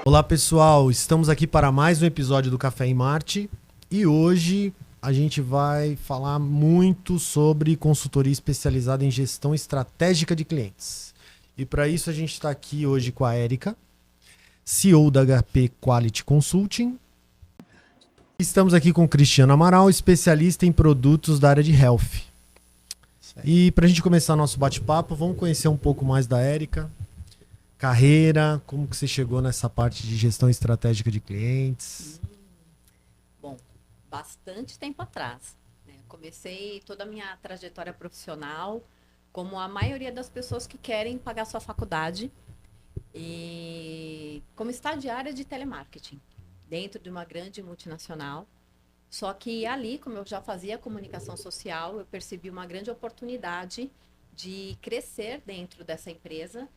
Olá pessoal, estamos aqui para mais um episódio do Café em Marte e hoje a gente vai falar muito sobre consultoria especializada em gestão estratégica de clientes. E para isso a gente está aqui hoje com a Érica, CEO da HP Quality Consulting. Estamos aqui com o Cristiano Amaral, especialista em produtos da área de Health. E para a gente começar nosso bate-papo, vamos conhecer um pouco mais da Érica. Carreira, como que você chegou nessa parte de gestão estratégica de clientes? Bom, bastante tempo atrás, né? Comecei toda a minha trajetória profissional como a maioria das pessoas que querem pagar sua faculdade e como estagiária de telemarketing dentro de uma grande multinacional. Só que ali, como eu já fazia comunicação social, eu percebi uma grande oportunidade de crescer dentro dessa empresa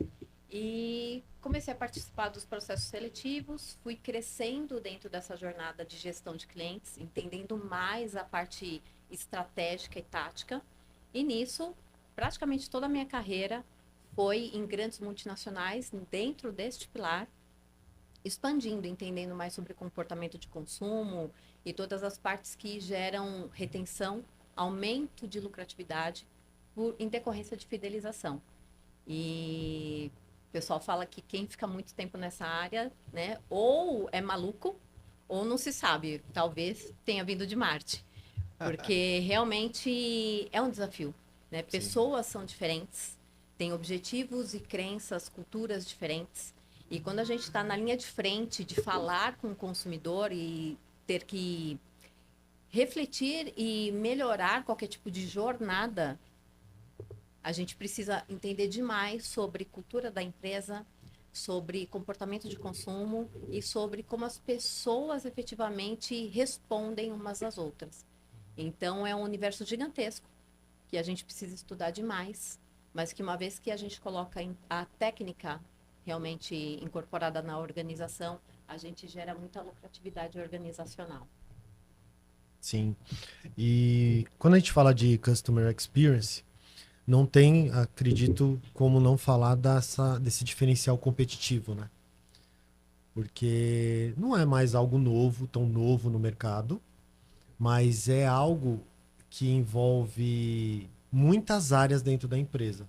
e comecei a participar dos processos seletivos, fui crescendo dentro dessa jornada de gestão de clientes, entendendo mais a parte estratégica e tática. E nisso, praticamente toda a minha carreira foi em grandes multinacionais, dentro deste pilar, expandindo, entendendo mais sobre comportamento de consumo e todas as partes que geram retenção, aumento de lucratividade em decorrência de fidelização. E o pessoal fala que quem fica muito tempo nessa área, né, ou é maluco, ou não se sabe. Talvez tenha vindo de Marte. Porque realmente é um desafio, né? Sim. Pessoas são diferentes, têm objetivos e crenças, culturas diferentes. E quando a gente está na linha de frente de falar com o consumidor e ter que refletir e melhorar qualquer tipo de jornada, a gente precisa entender demais sobre cultura da empresa, sobre comportamento de consumo e sobre como as pessoas efetivamente respondem umas às outras. Então, é um universo gigantesco que a gente precisa estudar demais, mas que uma vez que a gente coloca a técnica realmente incorporada na organização, a gente gera muita lucratividade organizacional. Sim. E quando a gente fala de Customer Experience, não tem, acredito, como não falar desse diferencial competitivo, né? Porque não é mais algo novo, tão novo no mercado, mas é algo que envolve muitas áreas dentro da empresa.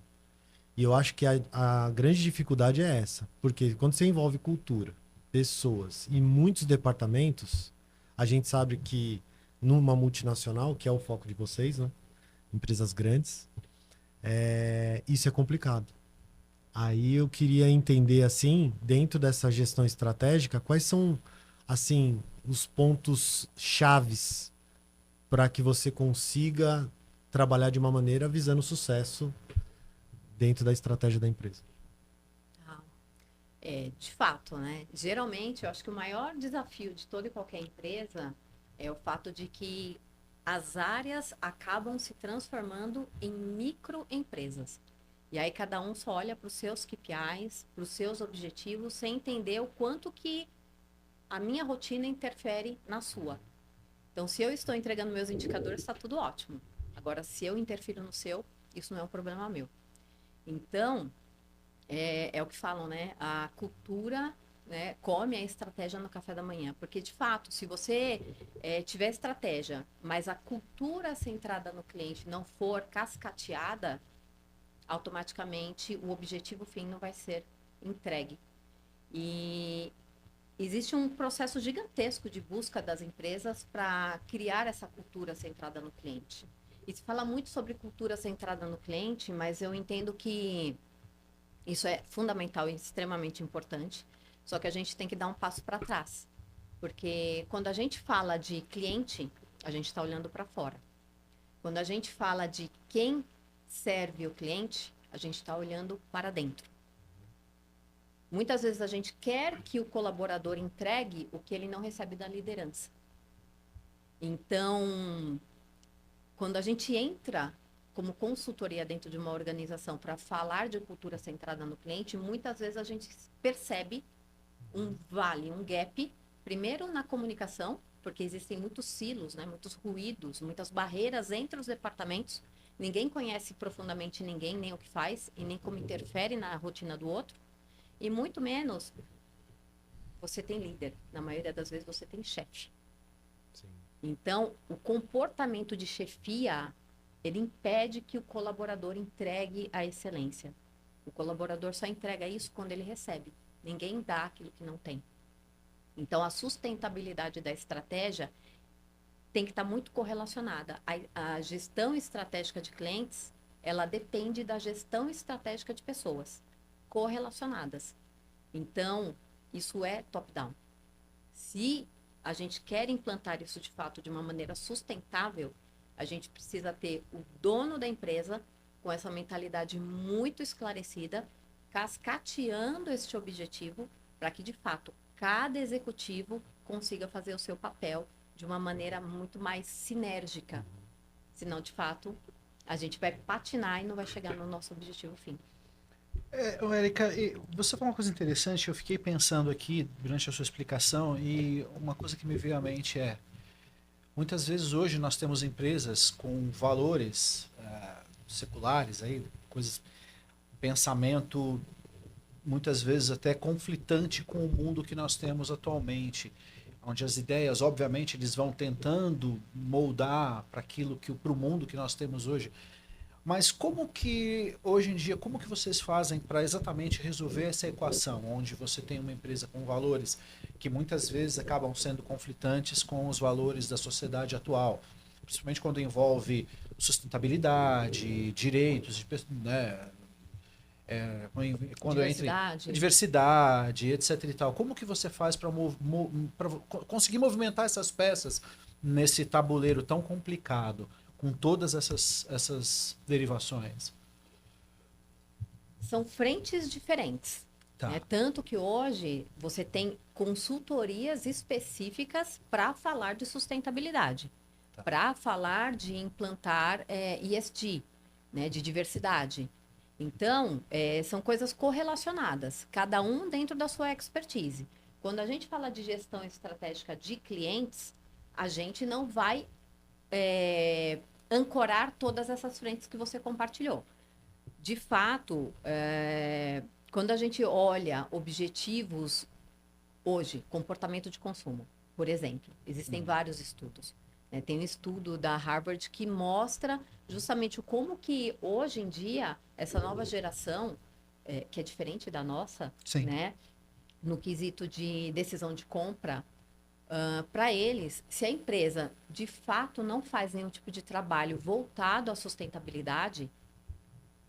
E eu acho que a grande dificuldade é essa, porque quando você envolve cultura, pessoas e muitos departamentos, a gente sabe que numa multinacional, que é o foco de vocês, né? Empresas grandes, isso é complicado. Aí eu queria entender, assim, dentro dessa gestão estratégica, quais são, assim, os pontos chaves para que você consiga trabalhar de uma maneira visando sucesso dentro da estratégia da empresa. Tá? De fato, né? Geralmente, eu acho que o maior desafio de toda e qualquer empresa é o fato de que as áreas acabam se transformando em microempresas. E aí cada um só olha para os seus KPIs, para os seus objetivos, sem entender o quanto que a minha rotina interfere na sua. Então, se eu estou entregando meus indicadores, está tudo ótimo. Agora, se eu interfiro no seu, isso não é um problema meu. Então, é o que falam, né? A cultura, né, come a estratégia no café da manhã. Porque, de fato, se você tiver estratégia, mas a cultura centrada no cliente não for cascateada, automaticamente o objetivo fim não vai ser entregue. E existe um processo gigantesco de busca das empresas para criar essa cultura centrada no cliente. E se fala muito sobre cultura centrada no cliente, mas eu entendo que isso é fundamental e extremamente importante, só que a gente tem que dar um passo para trás. Porque quando a gente fala de cliente, a gente está olhando para fora. Quando a gente fala de quem serve o cliente, a gente está olhando para dentro. Muitas vezes a gente quer que o colaborador entregue o que ele não recebe da liderança. Então, quando a gente entra como consultoria dentro de uma organização para falar de cultura centrada no cliente, muitas vezes a gente percebe um vale, um gap, primeiro na comunicação, porque existem muitos silos, né, muitos ruídos, muitas barreiras entre os departamentos. Ninguém conhece profundamente ninguém, nem o que faz e nem como interfere na rotina do outro. e muito menos você tem líder. Na maioria das vezes você tem chefe. Sim. Então, o comportamento de chefia, ele impede que o colaborador entregue a excelência. O colaborador só entrega isso quando ele recebe. Ninguém dá aquilo que não tem. Então, a sustentabilidade da estratégia tem que estar muito correlacionada. A gestão estratégica de clientes, ela depende da gestão estratégica de pessoas correlacionadas. Então, isso é top-down. Se a gente quer implantar isso de fato de uma maneira sustentável, a gente precisa ter o dono da empresa com essa mentalidade muito esclarecida, cascateando este objetivo para que, de fato, cada executivo consiga fazer o seu papel de uma maneira muito mais sinérgica. Senão, de fato, a gente vai patinar e não vai chegar no nosso objetivo fim. Érica, você falou uma coisa interessante, eu fiquei pensando aqui durante a sua explicação e uma coisa que me veio à mente é, muitas vezes hoje nós temos empresas com valores seculares, aí, coisas, pensamento muitas vezes até conflitante com o mundo que nós temos atualmente, onde as ideias, obviamente, eles vão tentando moldar para o mundo que nós temos hoje. Mas como que, hoje em dia, como que vocês fazem para exatamente resolver essa equação, onde você tem uma empresa com valores que muitas vezes acabam sendo conflitantes com os valores da sociedade atual, principalmente quando envolve sustentabilidade, direitos, né, quando entra diversidade, etc e tal. Como que você faz para conseguir movimentar essas peças nesse tabuleiro tão complicado, com todas essas derivações? São frentes diferentes. Tá. Né? Tanto que hoje você tem consultorias específicas para falar de sustentabilidade, tá, para falar de implantar ESG, né, de diversidade. Então, são coisas correlacionadas, cada um dentro da sua expertise. Quando a gente fala de gestão estratégica de clientes, a gente não vai ancorar todas essas frentes que você compartilhou. De fato, quando a gente olha objetivos hoje, comportamento de consumo, por exemplo, existem vários estudos. Tem um estudo da Harvard que mostra justamente como que hoje em dia essa nova geração, que é diferente da nossa, né, no quesito de decisão de compra, para eles, se a empresa de fato não faz nenhum tipo de trabalho voltado à sustentabilidade,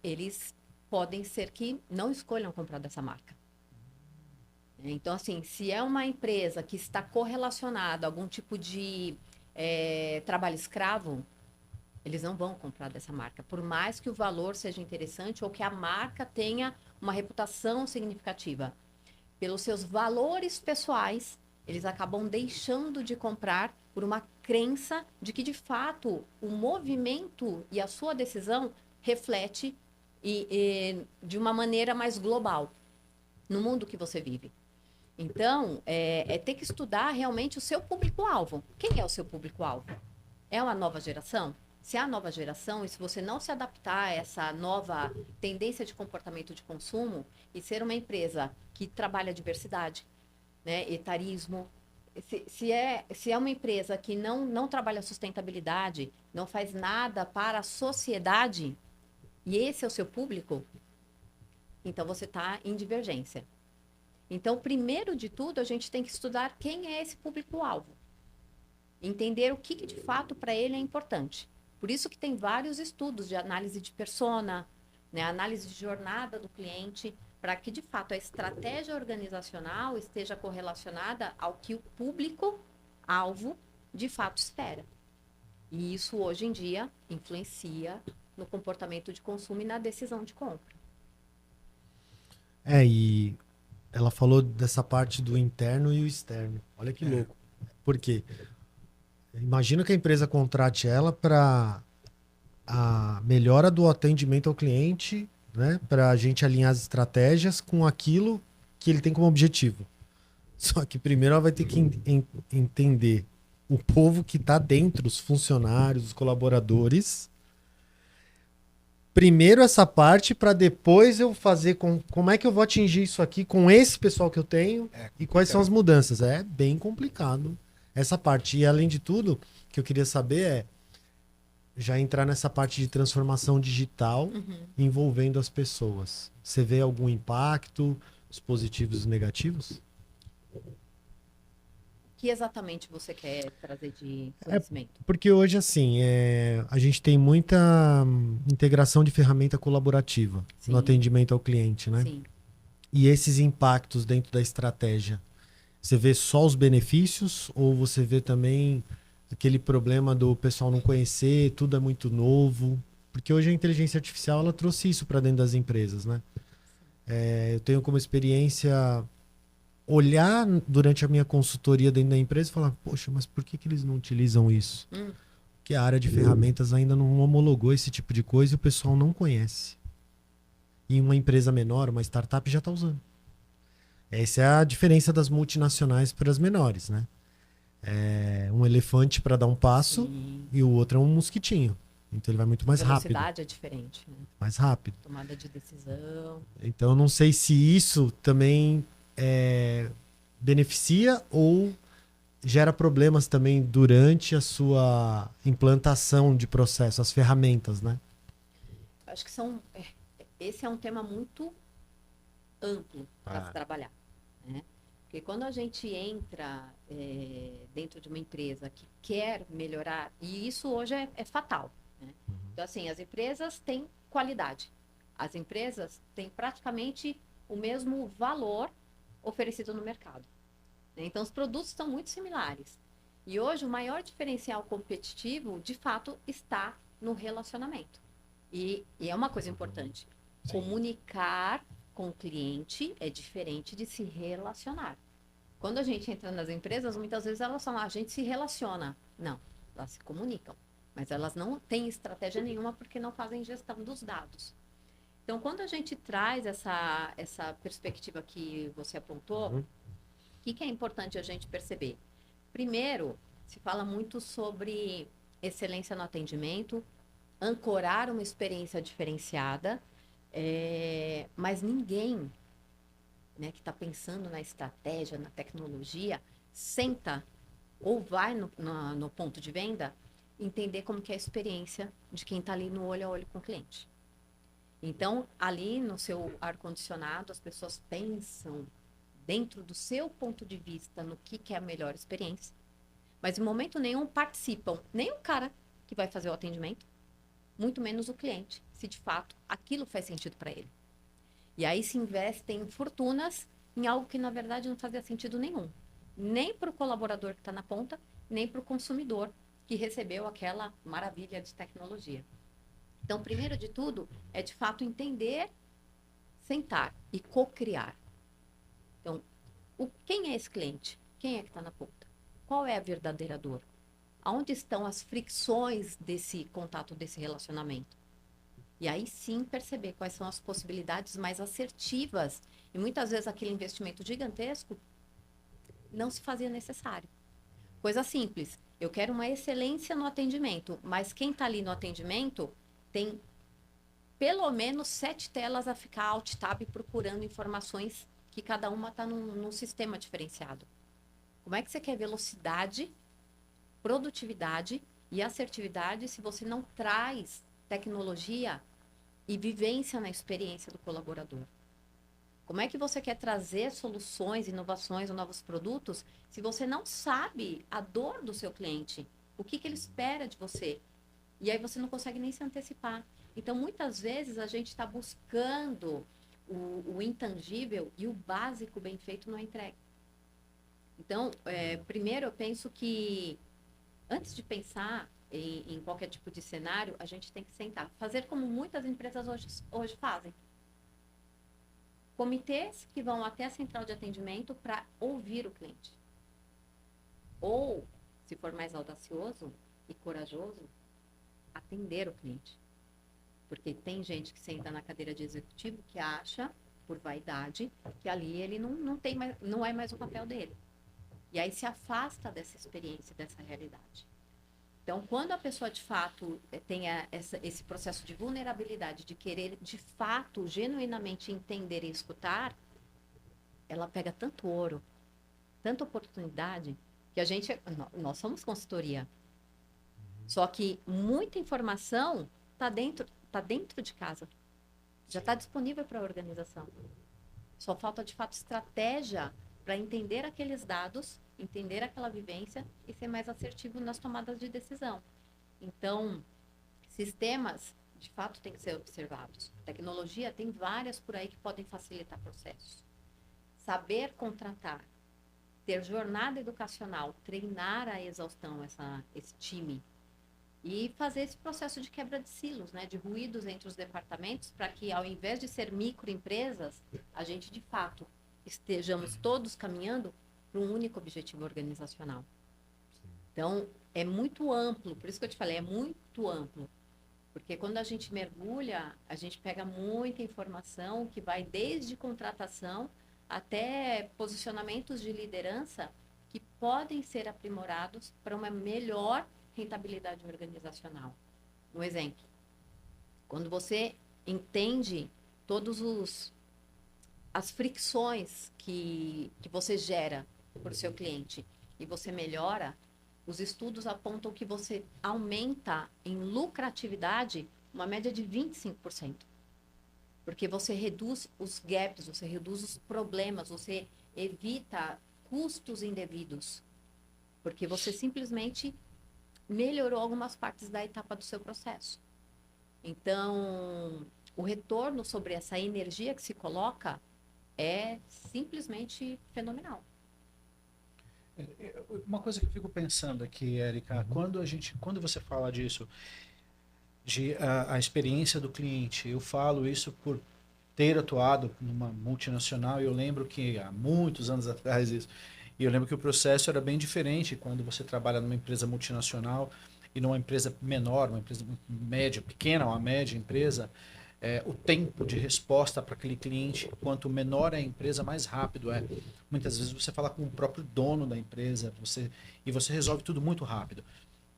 eles podem ser que não escolham comprar dessa marca. Então, assim, se é uma empresa que está correlacionada a algum tipo de trabalho escravo, eles não vão comprar dessa marca, por mais que o valor seja interessante ou que a marca tenha uma reputação significativa. Pelos seus valores pessoais, eles acabam deixando de comprar por uma crença de que, de fato, o movimento e a sua decisão reflete de uma maneira mais global no mundo que você vive. Então, ter que estudar realmente o seu público-alvo. Quem é o seu público-alvo? É uma nova geração? Se é a nova geração, e se você não se adaptar a essa nova tendência de comportamento de consumo e ser uma empresa que trabalha diversidade, né, etarismo, se é uma empresa que não trabalha sustentabilidade, não faz nada para a sociedade, e esse é o seu público, então você está em divergência. Então, primeiro de tudo, a gente tem que estudar quem é esse público-alvo. Entender o que de fato para ele é importante. Por isso que tem vários estudos de análise de persona, né, análise de jornada do cliente, para que de fato a estratégia organizacional esteja correlacionada ao que o público-alvo de fato espera. E isso hoje em dia influencia no comportamento de consumo e na decisão de compra. E ela falou dessa parte do interno e o externo. Olha que louco. Por quê? Imagina que a empresa contrate ela para a melhora do atendimento ao cliente, né? Para a gente alinhar as estratégias com aquilo que ele tem como objetivo. Só que primeiro ela vai ter que entender o o povo que está dentro, os funcionários, os colaboradores, primeiro essa parte para depois eu fazer como é que eu vou atingir isso aqui com esse pessoal que eu tenho e quais são as mudanças. É bem complicado essa parte. E além de tudo, o que eu queria saber é já entrar nessa parte de transformação digital envolvendo as pessoas. Você vê algum impacto, os positivos e os negativos? O que exatamente você quer trazer de conhecimento? Porque hoje, assim, a gente tem muita integração de ferramenta colaborativa no Sim. atendimento ao cliente, né? Sim. E esses impactos dentro da estratégia, você vê só os benefícios ou você vê também aquele problema do pessoal não conhecer, tudo é muito novo? Porque hoje a inteligência artificial ela trouxe isso para dentro das empresas, né? Eu tenho como experiência olhar durante a minha consultoria dentro da empresa e falar, poxa, mas por que eles não utilizam isso? Porque a área de ferramentas ainda não homologou esse tipo de coisa e o pessoal não conhece. E uma empresa menor, uma startup já está usando. Essa é a diferença das multinacionais para as menores, né? É um elefante para dar um passo e o outro é um mosquitinho. Então ele vai muito mais rápido. A velocidade é diferente, né? Mais rápido. Tomada de decisão. Então eu não sei se isso também beneficia ou gera problemas também durante a sua implantação de processo, as ferramentas, né? Acho que esse é um tema muito amplo para se trabalhar, né? Porque quando a gente entra dentro de uma empresa que quer melhorar, e isso hoje é fatal, né? Então, assim, as empresas têm qualidade. As empresas têm praticamente o mesmo valor oferecido no mercado. Então, os produtos estão muito similares. E hoje, o maior diferencial competitivo, de fato, está no relacionamento. E é uma coisa importante. Sim. Comunicar com o cliente é diferente de se relacionar. Quando a gente entra nas empresas, muitas vezes elas falam, a gente se relaciona. Não, elas se comunicam. Mas elas não têm estratégia nenhuma porque não fazem gestão dos dados. Então, quando a gente traz essa perspectiva que você apontou, o que é importante a gente perceber? Primeiro, se fala muito sobre excelência no atendimento, ancorar uma experiência diferenciada, mas ninguém, né, que está pensando na estratégia, na tecnologia, senta ou vai no ponto de venda entender como que é a experiência de quem está ali no olho a olho com o cliente. Então, ali no seu ar-condicionado, as pessoas pensam dentro do seu ponto de vista no que é a melhor experiência, mas em momento nenhum participam, nem o cara que vai fazer o atendimento, muito menos o cliente, se de fato aquilo faz sentido para ele. E aí se investem fortunas em algo que na verdade não fazia sentido nenhum, nem para o colaborador que está na ponta, nem para o consumidor que recebeu aquela maravilha de tecnologia. Então, primeiro de tudo, é de fato entender, sentar e co-criar. Então, quem é esse cliente? Quem é que está na ponta? Qual é a verdadeira dor? Aonde estão as fricções desse contato, desse relacionamento? E aí sim perceber quais são as possibilidades mais assertivas. E muitas vezes aquele investimento gigantesco não se fazia necessário. Coisa simples. Eu quero uma excelência no atendimento, mas quem está ali no atendimento tem pelo menos 7 telas a ficar alt tab procurando informações que cada uma está num sistema diferenciado. Como é que você quer velocidade, produtividade e assertividade se você não traz tecnologia e vivência na experiência do colaborador? Como é que você quer trazer soluções, inovações ou novos produtos se você não sabe a dor do seu cliente? O que ele espera de você? E aí você não consegue nem se antecipar. Então, muitas vezes, a gente está buscando o intangível e o básico bem feito não é entregue. Então, primeiro eu penso que, antes de pensar em qualquer tipo de cenário, a gente tem que sentar. Fazer como muitas empresas hoje fazem. Comitês que vão até a central de atendimento para ouvir o cliente. Ou, se for mais audacioso e corajoso, atender o cliente. Porque tem gente que senta na cadeira de executivo que acha, por vaidade, que ali ele não é mais o papel dele. E aí se afasta dessa experiência, dessa realidade. Então, quando a pessoa de fato tem esse processo de vulnerabilidade, de querer de fato, genuinamente entender e escutar, ela pega tanto ouro, tanta oportunidade, que nós somos consultoria. Só que muita informação tá dentro de casa. Já está disponível para a organização. Só falta, de fato, estratégia para entender aqueles dados, entender aquela vivência e ser mais assertivo nas tomadas de decisão. Então, sistemas, de fato, têm que ser observados. Tecnologia, tem várias por aí que podem facilitar processos. Saber contratar, ter jornada educacional, treinar a exaustão esse time e fazer esse processo de quebra de silos, né, de ruídos entre os departamentos, para que, ao invés de ser microempresas, a gente, de fato, estejamos todos caminhando para um único objetivo organizacional. Então, é muito amplo, por isso que eu te falei, é muito amplo. Porque quando a gente mergulha, a gente pega muita informação que vai desde contratação até posicionamentos de liderança que podem ser aprimorados para uma melhor rentabilidade organizacional. Um exemplo, quando você entende as fricções que você gera para o seu cliente e você melhora, os estudos apontam que você aumenta em lucratividade uma média de 25%. Porque você reduz os gaps, você reduz os problemas, você evita custos indevidos. Porque você simplesmente melhorou algumas partes da etapa do seu processo. Então, o retorno sobre essa energia que se coloca é simplesmente fenomenal. Uma coisa que eu fico pensando aqui, Érica, quando você fala disso, de a experiência do cliente, eu falo isso por ter atuado numa multinacional, e eu lembro que há muitos anos atrás isso, e eu lembro que o processo era bem diferente quando você trabalha numa empresa multinacional e numa empresa menor, uma empresa média, pequena, uma média empresa, o tempo de resposta para aquele cliente, quanto menor é a empresa, mais rápido é. Muitas vezes você fala com o próprio dono da empresa e você resolve tudo muito rápido.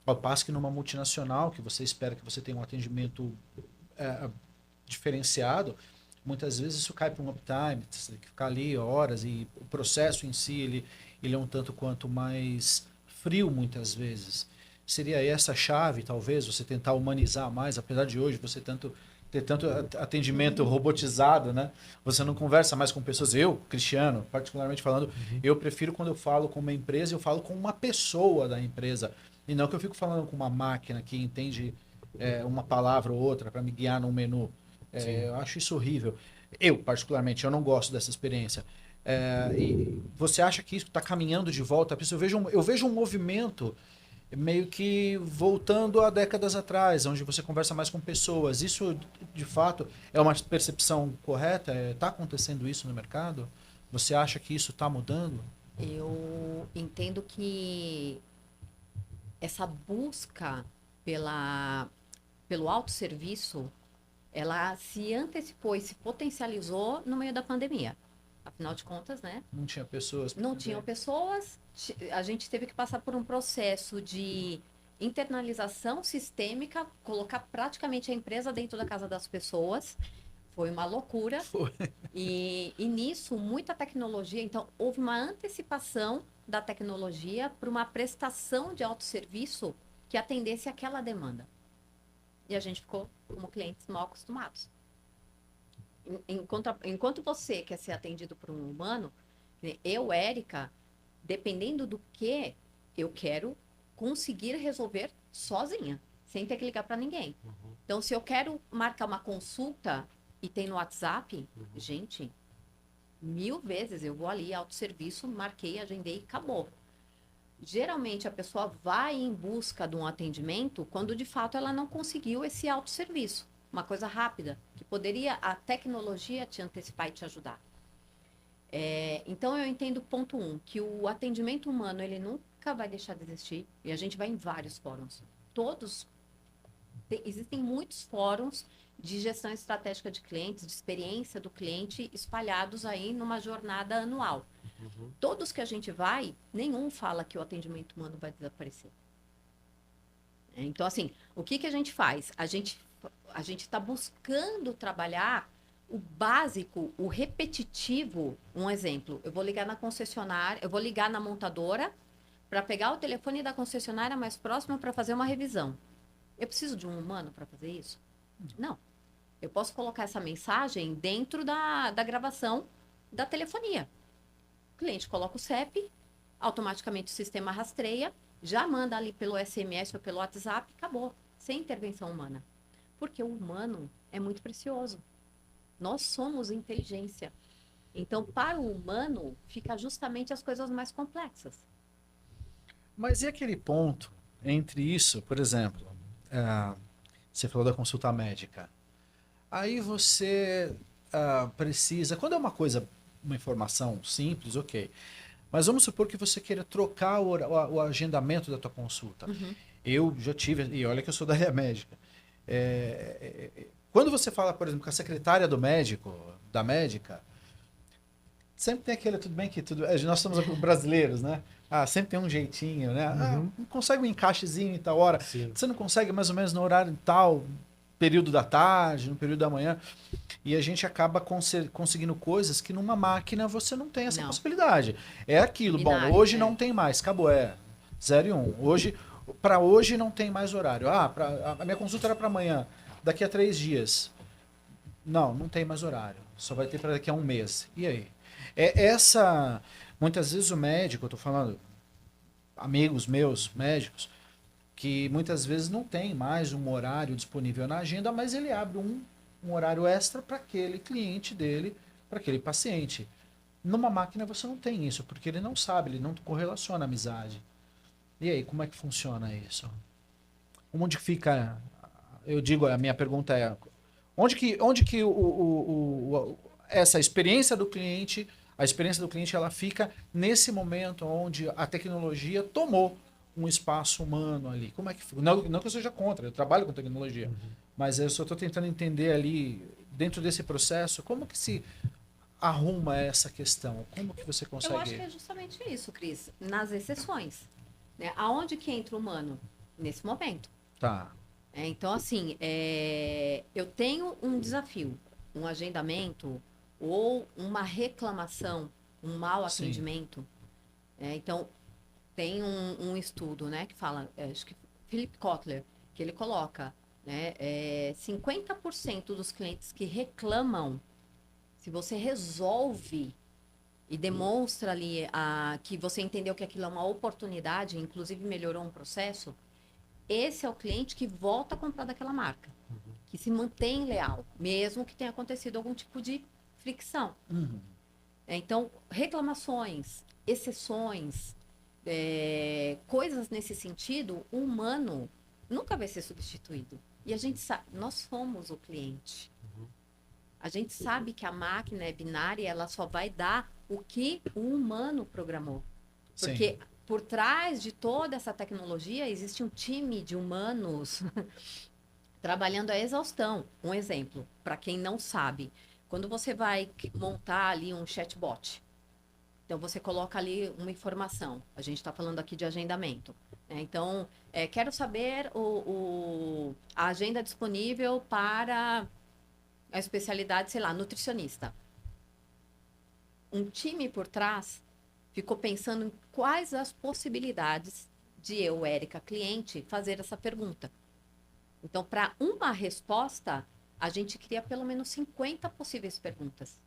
Ao passo que numa multinacional, que você espera que você tenha um atendimento diferenciado, muitas vezes isso cai para um uptime, você tem que ficar ali horas, e o processo em si ele é um tanto quanto mais frio muitas vezes. Seria essa a chave, talvez, você tentar humanizar mais, apesar de hoje você ter tanto atendimento robotizado, né? Você não conversa mais com pessoas. Eu, Cristiano, particularmente falando, eu prefiro quando eu falo com uma empresa, eu falo com uma pessoa da empresa. E não que eu fico falando com uma máquina que entende uma palavra ou outra para me guiar num menu. Eu acho isso horrível. Eu, particularmente, eu não gosto dessa experiência. E você acha que isso está caminhando de volta? Eu vejo um movimento meio que voltando a décadas atrás, onde você conversa mais com pessoas. Isso, de fato, é uma percepção correta? Está acontecendo isso no mercado? Você acha que isso está mudando? Eu entendo que essa busca pelo autosserviço, ela se antecipou e se potencializou no meio da pandemia. Afinal de contas, né? Não tinha pessoas. Não tinham pessoas. A gente teve que passar por um processo de internalização sistêmica, colocar praticamente a empresa dentro da casa das pessoas. Foi uma loucura. Foi. E nisso, muita tecnologia. Então, houve uma antecipação da tecnologia para uma prestação de autosserviço que atendesse àquela demanda. E a gente ficou como clientes mal acostumados. Enquanto você quer ser atendido por um humano, eu, Érica, dependendo do que eu quero conseguir resolver sozinha, sem ter que ligar para ninguém. Então, se eu quero marcar uma consulta e tem no WhatsApp, gente, 1000 vezes eu vou ali, autosserviço, marquei, agendei e acabou. Geralmente, a pessoa vai em busca de um atendimento quando, de fato, ela não conseguiu esse autosserviço. Uma coisa rápida, que poderia a tecnologia te antecipar e te ajudar. Então, eu entendo, ponto 1, que o atendimento humano, ele nunca vai deixar de existir, e a gente vai em vários fóruns. Existem muitos fóruns de gestão estratégica de clientes, de experiência do cliente, espalhados aí numa jornada anual. Todos que a gente vai, nenhum fala que o atendimento humano vai desaparecer. Então, assim, o que a gente faz? A gente está buscando trabalhar o básico, o repetitivo. Um exemplo, eu vou ligar na concessionária, eu vou ligar na montadora para pegar o telefone da concessionária mais próxima para fazer uma revisão. Eu preciso de um humano para fazer isso? Não. Eu posso colocar essa mensagem dentro da gravação da telefonia. O cliente coloca o CEP, automaticamente o sistema rastreia, já manda ali pelo SMS ou pelo WhatsApp, acabou, sem intervenção humana. Porque o humano é muito precioso. Nós somos inteligência. Então, para o humano, fica justamente as coisas mais complexas. Mas e aquele ponto entre isso, por exemplo, você falou da consulta médica. Aí você precisa, quando é uma informação simples, ok. Mas vamos supor que você queira trocar o agendamento da tua consulta. Uhum. Eu já tive, e olha que eu sou da área médica. Quando você fala, por exemplo, com a secretária do médico, da médica, sempre tem aquele, tudo bem que nós somos brasileiros, né? Sempre tem um jeitinho, né? Não consegue um encaixezinho em tal hora. Sim. Você não consegue mais ou menos no horário em tal período da tarde, no período da manhã. E a gente acaba conseguindo coisas que numa máquina você não tem essa possibilidade. É aquilo, Binário, bom, hoje não tem mais, acabou, 0 e 1. Para hoje não tem mais horário. A minha consulta era para amanhã, daqui a 3 dias. Não tem mais horário. Só vai ter para daqui a 1 mês. E aí? Muitas vezes o médico, eu tô falando, amigos meus, médicos, que muitas vezes não tem mais um horário disponível na agenda, mas ele abre um horário extra para aquele cliente dele, para aquele paciente. Numa máquina você não tem isso, porque ele não sabe, ele não correlaciona a amizade. E aí, como é que funciona isso? Onde fica, eu digo, a minha pergunta é, onde que essa experiência do cliente, a experiência do cliente, ela fica nesse momento onde a tecnologia tomou um espaço humano ali. Como é que não que eu seja contra, eu trabalho com tecnologia, mas eu só estou tentando entender ali, dentro desse processo, como que se arruma essa questão? Como que você consegue... Eu acho que é justamente isso, Cris, nas exceções. Né? Aonde que entra o humano? Nesse momento. Tá. Então, assim, eu tenho um desafio, um agendamento ou uma reclamação, um mau atendimento. Então, tem um estudo, né, que fala, acho que Philip Kotler, que ele coloca, né, 50% dos clientes que reclamam, se você resolve e demonstra ali que você entendeu que aquilo é uma oportunidade, inclusive melhorou um processo, esse é o cliente que volta a comprar daquela marca, que se mantém leal, mesmo que tenha acontecido algum tipo de fricção. Então, reclamações, exceções, coisas nesse sentido, o humano nunca vai ser substituído. E a gente sabe, nós somos o cliente. A gente sabe que a máquina é binária, ela só vai dar o que o humano programou. Porque por trás de toda essa tecnologia existe um time de humanos trabalhando a exaustão. Um exemplo, para quem não sabe, quando você vai montar ali um chatbot, então você coloca ali uma informação. A gente está falando aqui de agendamento. Então, quero saber a agenda disponível para a especialidade, sei lá, nutricionista. Um time por trás ficou pensando em quais as possibilidades de eu, Érica, cliente, fazer essa pergunta. Então, para uma resposta, a gente cria pelo menos 50 possíveis perguntas.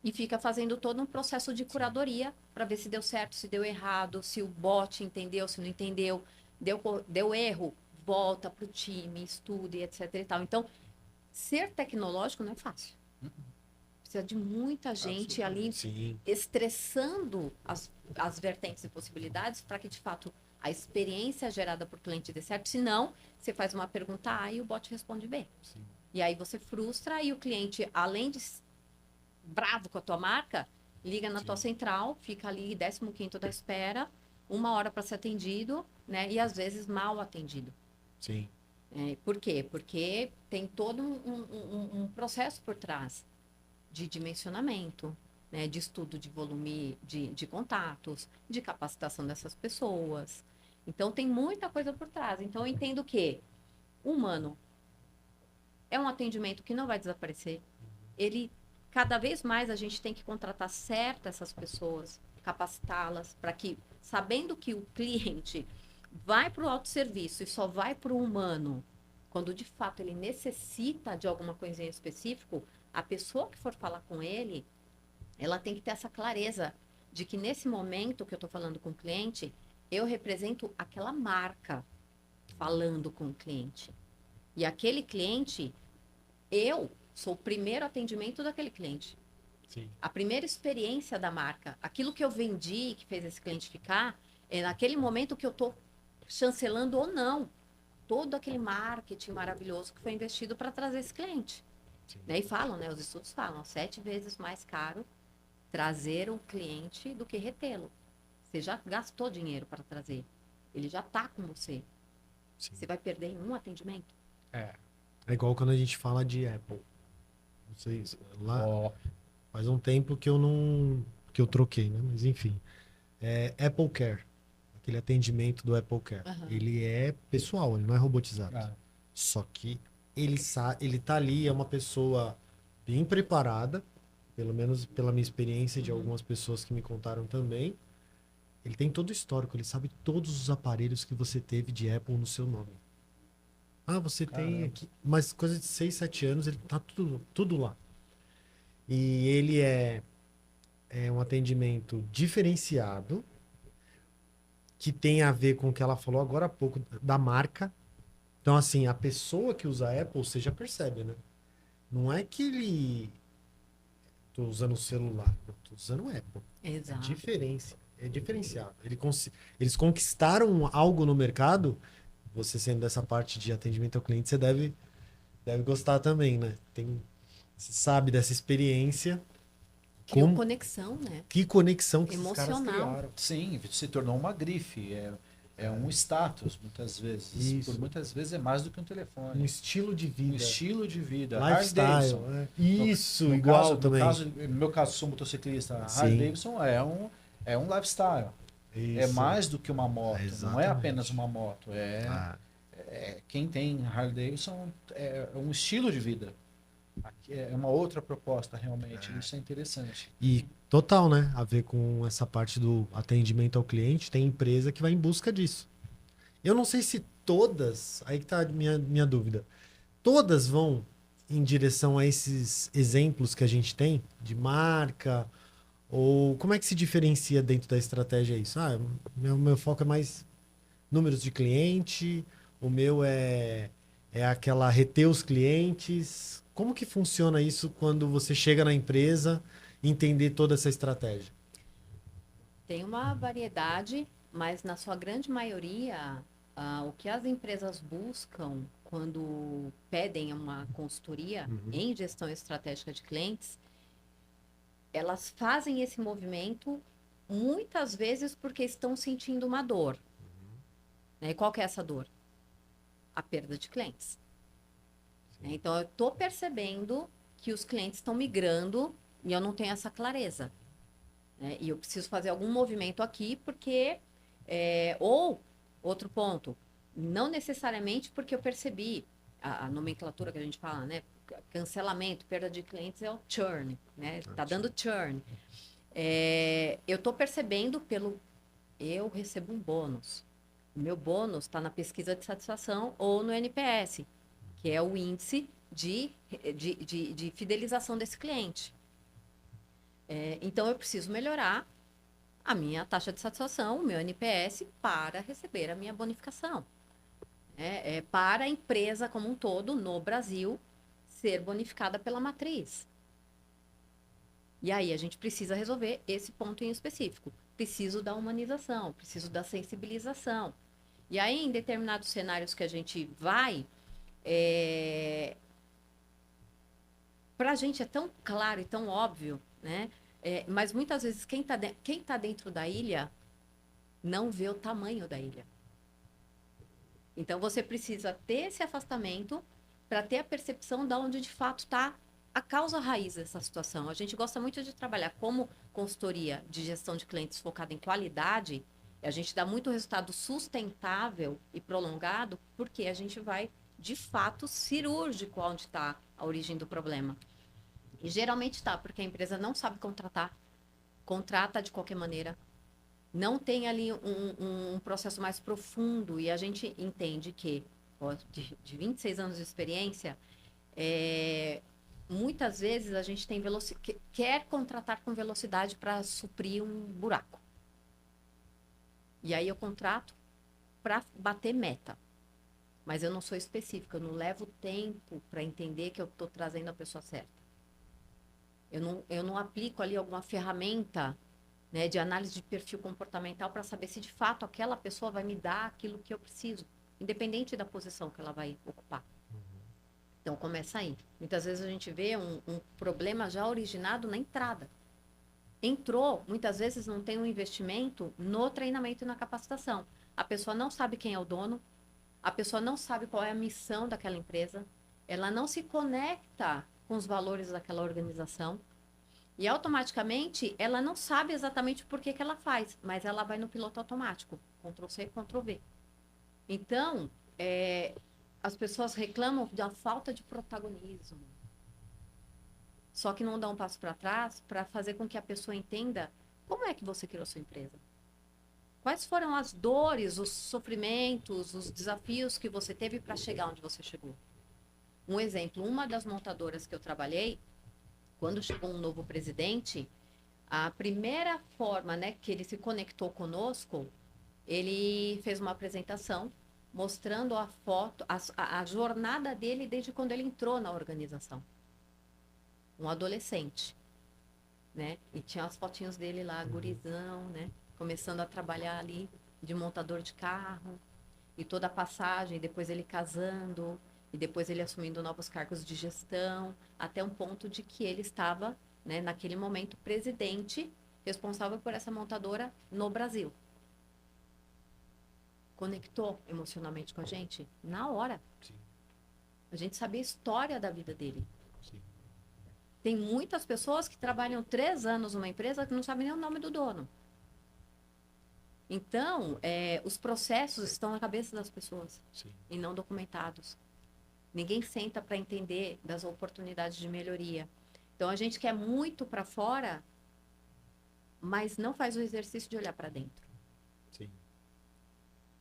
E fica fazendo todo um processo de curadoria para ver se deu certo, se deu errado, se o bot entendeu, se não entendeu, deu erro, volta para o time, estuda, etc. e tal. Então, ser tecnológico não é fácil. Precisa de muita gente ali estressando as vertentes e possibilidades para que, de fato, a experiência gerada por cliente dê certo. Senão, você faz uma pergunta A e o bot responde B. Sim. E aí você frustra e o cliente, além de bravo com a tua marca, liga na tua central, fica ali 15º da espera, 1 hora para ser atendido, né? E às vezes mal atendido. Sim. Por quê? Porque tem todo um processo por trás de dimensionamento, né? De estudo de volume de contatos, de capacitação dessas pessoas. Então, tem muita coisa por trás. Então, eu entendo que o humano é um atendimento que não vai desaparecer. Ele, cada vez mais, a gente tem que contratar certo essas pessoas, capacitá-las, para que, sabendo que o cliente vai para o autosserviço e só vai para o humano, quando de fato ele necessita de alguma coisinha específica, a pessoa que for falar com ele, ela tem que ter essa clareza de que nesse momento que eu estou falando com o cliente, eu represento aquela marca falando com o cliente. E aquele cliente, eu sou o primeiro atendimento daquele cliente. Sim. A primeira experiência da marca. Aquilo que eu vendi, que fez esse cliente ficar, é naquele momento que eu estou chancelando ou não todo aquele marketing maravilhoso que foi investido para trazer esse cliente. Né? E falam, né? Os estudos falam, 7 vezes mais caro trazer um cliente do que retê-lo. Você já gastou dinheiro para trazer. Ele já está com você. Sim. Você vai perder em um atendimento? É igual quando a gente fala de Apple. Não sei, lá faz um tempo que eu não... que eu troquei, né? Mas enfim. Apple Care. Aquele atendimento do Apple Care. Uhum. Ele é pessoal, ele não é robotizado. Só que ele tá ali, é uma pessoa bem preparada, pelo menos pela minha experiência de algumas pessoas que me contaram também. Ele tem todo o histórico, ele sabe todos os aparelhos que você teve de Apple no seu nome. Ah, você tem aqui, mas coisa de 6, 7 anos, ele tá tudo lá. E ele é um atendimento diferenciado, que tem a ver com o que ela falou agora há pouco, da marca. Então, assim, a pessoa que usa Apple, você já percebe, né? Não é que ele... Tô usando o celular, eu tô usando o Apple. Exato. É diferenciado. Eles conquistaram algo no mercado. Você sendo dessa parte de atendimento ao cliente, você deve gostar também, né? Você sabe dessa experiência. Criou conexão, né? Que conexão que emocional. Esses caras criaram. Sim, se tornou uma grife. É um status, muitas vezes. Isso. Por muitas vezes é mais do que um telefone. Um estilo de vida. Um estilo de vida. Lifestyle. Isso, igual também. No meu caso, sou motociclista. Sim. Harley Davidson é um lifestyle. Isso. É mais do que uma moto. Não é apenas uma moto. Quem tem Harley Davidson é um estilo de vida. É uma outra proposta, realmente. Isso é interessante. E total, né? A ver com essa parte do atendimento ao cliente. Tem empresa que vai em busca disso. Eu não sei se todas... Aí que tá a minha dúvida. Todas vão em direção a esses exemplos que a gente tem de marca... Ou como é que se diferencia dentro da estratégia isso? Meu foco é mais números de cliente, o meu é aquela reter os clientes. Como que funciona isso quando você chega na empresa e entender toda essa estratégia? Tem uma variedade, mas na sua grande maioria, o que as empresas buscam quando pedem uma consultoria em gestão estratégica de clientes, elas fazem esse movimento muitas vezes porque estão sentindo uma dor. Né? E qual que é essa dor? A perda de clientes. Então, eu estou percebendo que os clientes estão migrando e eu não tenho essa clareza. Né? E eu preciso fazer algum movimento aqui porque... ou, outro ponto, não necessariamente porque eu percebi a nomenclatura que a gente fala, né? Cancelamento, perda de clientes é o churn, né? Tá dando churn. Eu estou percebendo eu recebo um bônus. O meu bônus está na pesquisa de satisfação ou no NPS, que é o índice de fidelização desse cliente. Então, eu preciso melhorar a minha taxa de satisfação, o meu NPS, para receber a minha bonificação. Para a empresa como um todo, no Brasil, ser bonificada pela matriz. E aí a gente precisa resolver esse ponto em específico. Preciso da humanização, preciso da sensibilização. E aí, em determinados cenários que a gente vai, para a gente é tão claro e tão óbvio, né? Mas muitas vezes quem tá dentro da ilha não vê o tamanho da ilha. Então, você precisa ter esse afastamento para ter a percepção de onde, de fato, está a causa raiz dessa situação. A gente gosta muito de trabalhar como consultoria de gestão de clientes focada em qualidade. A gente dá muito resultado sustentável e prolongado porque a gente vai, de fato, cirúrgico onde está a origem do problema. E geralmente está, porque a empresa não sabe contratar, contrata de qualquer maneira, não tem ali um processo mais profundo, e a gente entende que, ó, de 26 anos de experiência, muitas vezes a gente tem quer contratar com velocidade para suprir um buraco. E aí eu contrato para bater meta. Mas eu não sou específica, eu não levo tempo para entender que eu estou trazendo a pessoa certa. Eu não aplico ali alguma ferramenta, né, de análise de perfil comportamental para saber se de fato aquela pessoa vai me dar aquilo que eu preciso, independente da posição que ela vai ocupar. Então começa aí. Muitas vezes a gente vê um problema já originado na entrada. Entrou, muitas vezes não tem um investimento no treinamento e na capacitação. A pessoa não sabe quem é o dono, a pessoa não sabe qual é a missão daquela empresa, ela não se conecta com os valores daquela organização e automaticamente ela não sabe exatamente por que ela faz, mas ela vai no piloto automático, Ctrl+C, Ctrl+V. Então, as pessoas reclamam da falta de protagonismo. Só que não dá um passo para trás para fazer com que a pessoa entenda como é que você criou sua empresa. Quais foram as dores, os sofrimentos, os desafios que você teve para chegar onde você chegou. Um exemplo, uma das montadoras que eu trabalhei, quando chegou um novo presidente, a primeira forma, né, que ele se conectou conosco, ele fez uma apresentação mostrando a foto, a jornada dele desde quando ele entrou na organização. Um adolescente, né? E tinha as fotinhos dele lá, gurizão, né? Começando a trabalhar ali de montador de carro, e toda a passagem, depois ele casando, e depois ele assumindo novos cargos de gestão, até um ponto de que ele estava, né, naquele momento, presidente, responsável por essa montadora no Brasil. Conectou emocionalmente com a gente na hora. Sim. A gente sabia a história da vida dele. Sim. Tem muitas pessoas que trabalham 3 anos numa empresa que não sabem nem o nome do dono. Então, os processos estão na cabeça das pessoas. Sim. E não documentados. Ninguém senta para entender das oportunidades de melhoria. Então, a gente quer muito para fora, mas não faz o exercício de olhar para dentro. Sim.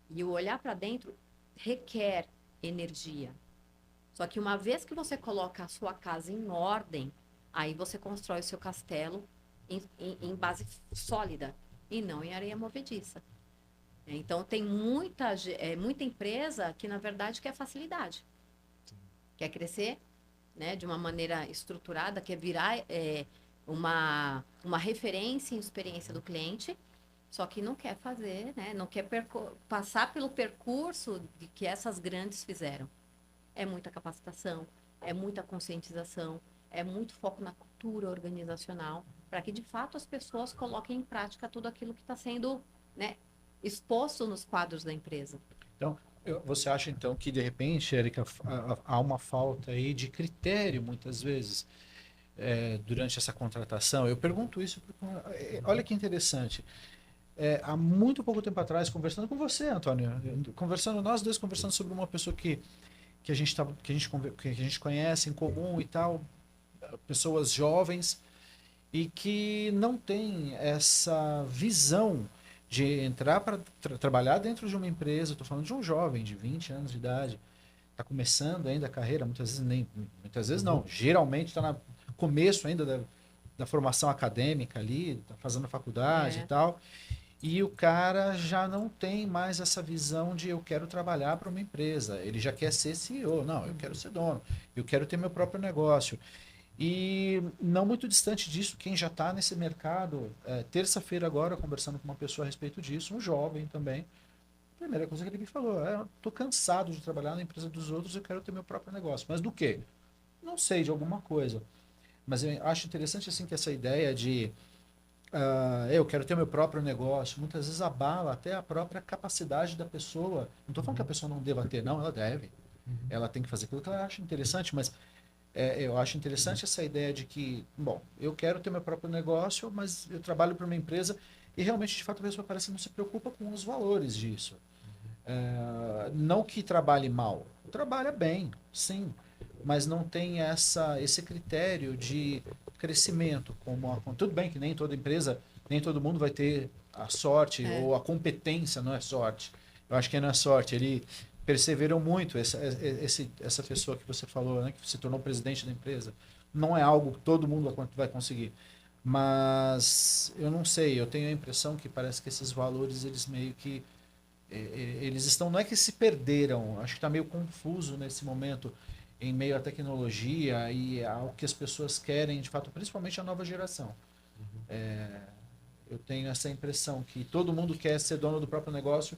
E o olhar para dentro requer energia. Só que uma vez que você coloca a sua casa em ordem, aí você constrói o seu castelo em base sólida e não em areia movediça. Então, tem muita empresa que, na verdade, quer facilidade. Sim. Quer crescer, né, de uma maneira estruturada, quer virar uma referência em experiência do cliente, só que não quer fazer, né, não quer passar pelo percurso de que essas grandes fizeram. É muita capacitação, é muita conscientização, é muito foco na cultura organizacional, para que, de fato, as pessoas coloquem em prática tudo aquilo que está sendo, né, exposto nos quadros da empresa. Então, você acha, então, que, de repente, Érica, há uma falta aí de critério, muitas vezes, durante essa contratação? Eu pergunto isso porque, olha que interessante. Há muito pouco tempo atrás, conversando com você, Antônio, nós dois conversando sobre uma pessoa que a gente conhece em comum e tal, pessoas jovens e que não tem essa visão de entrar para trabalhar dentro de uma empresa. Estou falando de um jovem de 20 anos de idade, está começando ainda a carreira, muitas vezes não, geralmente está no começo ainda da formação acadêmica ali, está fazendo faculdade e tal. E o cara já não tem mais essa visão de eu quero trabalhar para uma empresa. Ele já quer ser CEO. Não, eu quero ser dono. Eu quero ter meu próprio negócio. E não muito distante disso, quem já está nesse mercado, terça-feira agora, conversando com uma pessoa a respeito disso, um jovem também, a primeira coisa que ele me falou, estou cansado de trabalhar na empresa dos outros, eu quero ter meu próprio negócio. Mas do quê? Não sei, de alguma coisa. Mas eu acho interessante assim que essa ideia de eu quero ter meu próprio negócio, muitas vezes abala até a própria capacidade da pessoa. Não estou falando que a pessoa não deva ter, não, ela deve. Ela tem que fazer aquilo que ela acha interessante, mas Eu acho interessante essa ideia de que, bom, eu quero ter meu próprio negócio, mas eu trabalho para uma empresa e realmente, de fato, a pessoa parece que não se preocupa com os valores disso. Não que trabalhe mal, trabalha bem, sim, mas não tem esse critério de crescimento. Tudo bem que nem toda empresa, nem todo mundo vai ter a sorte É. ou a competência, não é sorte. Eu acho que não é sorte. Ele perseverou muito. Essa pessoa que você falou, né, que se tornou presidente da empresa, não é algo que todo mundo vai conseguir. Mas eu não sei, eu tenho a impressão que parece que esses valores, eles meio que eles estão, não é que se perderam, acho que está meio confuso nesse momento, em meio à tecnologia e ao que as pessoas querem, de fato, principalmente a nova geração. Eu tenho essa impressão que todo mundo quer ser dono do próprio negócio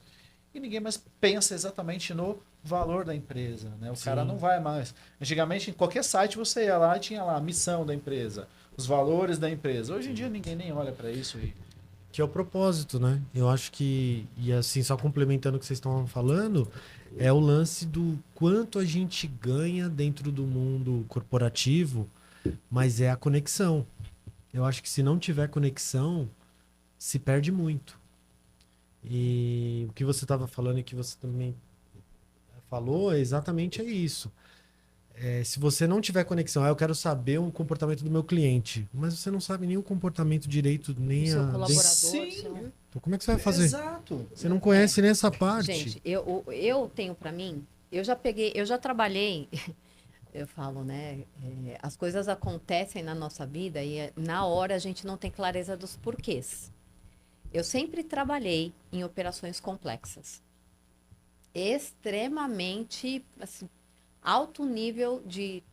e ninguém mais pensa exatamente no valor da empresa, né? O cara não vai mais. Antigamente, em qualquer site você ia lá e tinha lá a missão da empresa, os valores da empresa. Hoje em dia ninguém nem olha para isso e Que é o propósito, né? Eu acho que, e assim, só complementando o que vocês estão falando, é o lance do quanto a gente ganha dentro do mundo corporativo, mas é a conexão. Eu acho que se não tiver conexão, se perde muito. E o que você estava falando e que você também falou, é exatamente isso. Se você não tiver conexão, eu quero saber o comportamento do meu cliente, mas você não sabe nem o comportamento direito, O nem seu a. colaborador, sim, Então, como é que você vai fazer? exato. Você não conhece nem essa parte. Gente, eu tenho para mim, eu já trabalhei, eu falo, né? As coisas acontecem na nossa vida e na hora a gente não tem clareza dos porquês. Eu sempre trabalhei em operações complexas, extremamente, assim, alto nível de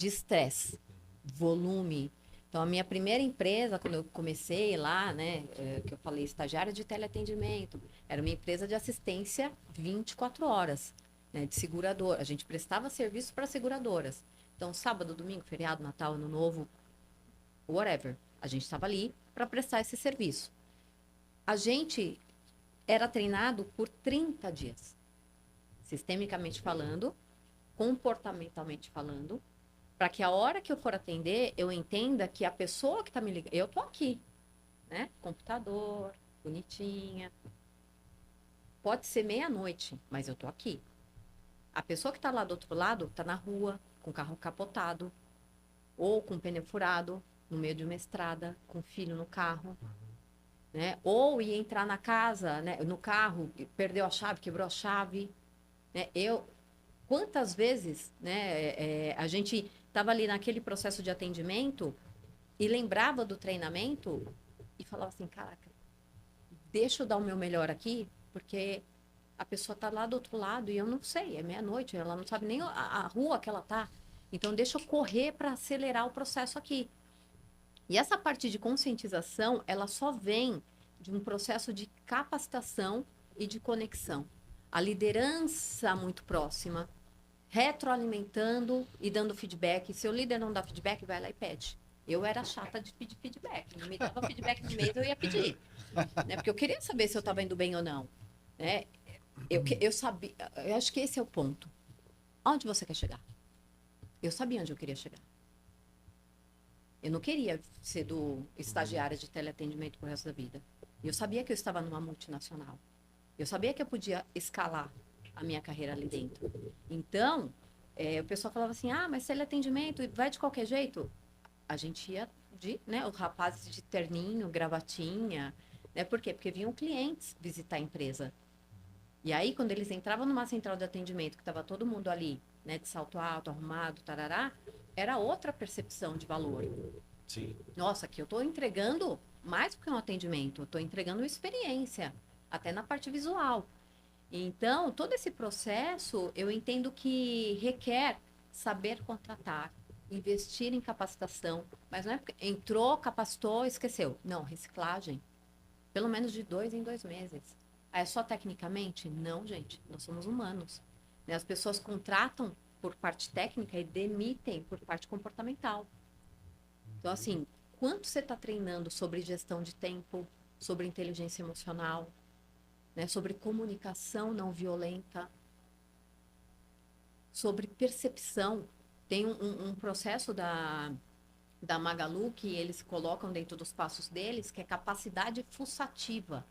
estresse, volume. Então, a minha primeira empresa, quando eu comecei lá, né, que eu falei, estagiária de teleatendimento, era uma empresa de assistência 24 horas, né, de seguradora. A gente prestava serviço para seguradoras. Então, sábado, domingo, feriado, Natal, Ano Novo, whatever. A gente estava ali para prestar esse serviço. A gente era treinado por 30 dias, sistemicamente falando, comportamentalmente falando, para que a hora que eu for atender, eu entenda que a pessoa que está me ligando, eu tô aqui, né? Computador, bonitinha. Pode ser meia-noite, mas eu tô aqui. A pessoa que está lá do outro lado está na rua, com o carro capotado, ou com o pneu furado, no meio de uma estrada, com o filho no carro, né? Ou ia entrar na casa, né? No carro, perdeu a chave, quebrou a chave, né? Quantas vezes, né, a gente estava ali naquele processo de atendimento e lembrava do treinamento e falava assim, caraca, deixa eu dar o meu melhor aqui, porque a pessoa está lá do outro lado e eu não sei, é meia-noite, ela não sabe nem a rua que ela tá. Então, deixa eu correr para acelerar o processo aqui. E essa parte de conscientização, ela só vem de um processo de capacitação e de conexão. A liderança muito próxima, retroalimentando e dando feedback. Se o líder não dá feedback, vai lá e pede. Eu era chata de pedir feedback. Não me dava feedback no mês, eu ia pedir. Né? Porque eu queria saber se eu estava indo bem ou não. Né? Eu sabia, eu acho que esse é o ponto. Onde você quer chegar? Eu sabia onde eu queria chegar. Eu não queria ser do estagiária de teleatendimento pro resto da vida. Eu sabia que eu estava numa multinacional. Eu sabia que eu podia escalar a minha carreira ali dentro. Então, o pessoal falava assim, mas teleatendimento vai de qualquer jeito? A gente ia né, os rapazes de terninho, gravatinha, né? Por quê? Porque vinham clientes visitar a empresa. E aí, quando eles entravam numa central de atendimento, que estava todo mundo ali, né, de salto alto, arrumado, tarará, era outra percepção de valor. Sim. Nossa, aqui eu estou entregando mais do que um atendimento, eu estou entregando uma experiência, até na parte visual. Então, todo esse processo, eu entendo que requer saber contratar, investir em capacitação, mas não é porque entrou, capacitou, esqueceu. Não, reciclagem. Pelo menos de 2 em 2 meses. É só tecnicamente? Não, gente. Nós somos humanos. Né? As pessoas contratam por parte técnica e demitem por parte comportamental. Então, assim, quanto você está treinando sobre gestão de tempo, sobre inteligência emocional, né? Sobre comunicação não violenta, sobre percepção. Tem um processo da Magalu que eles colocam dentro dos passos deles, que é capacidade fuçativa.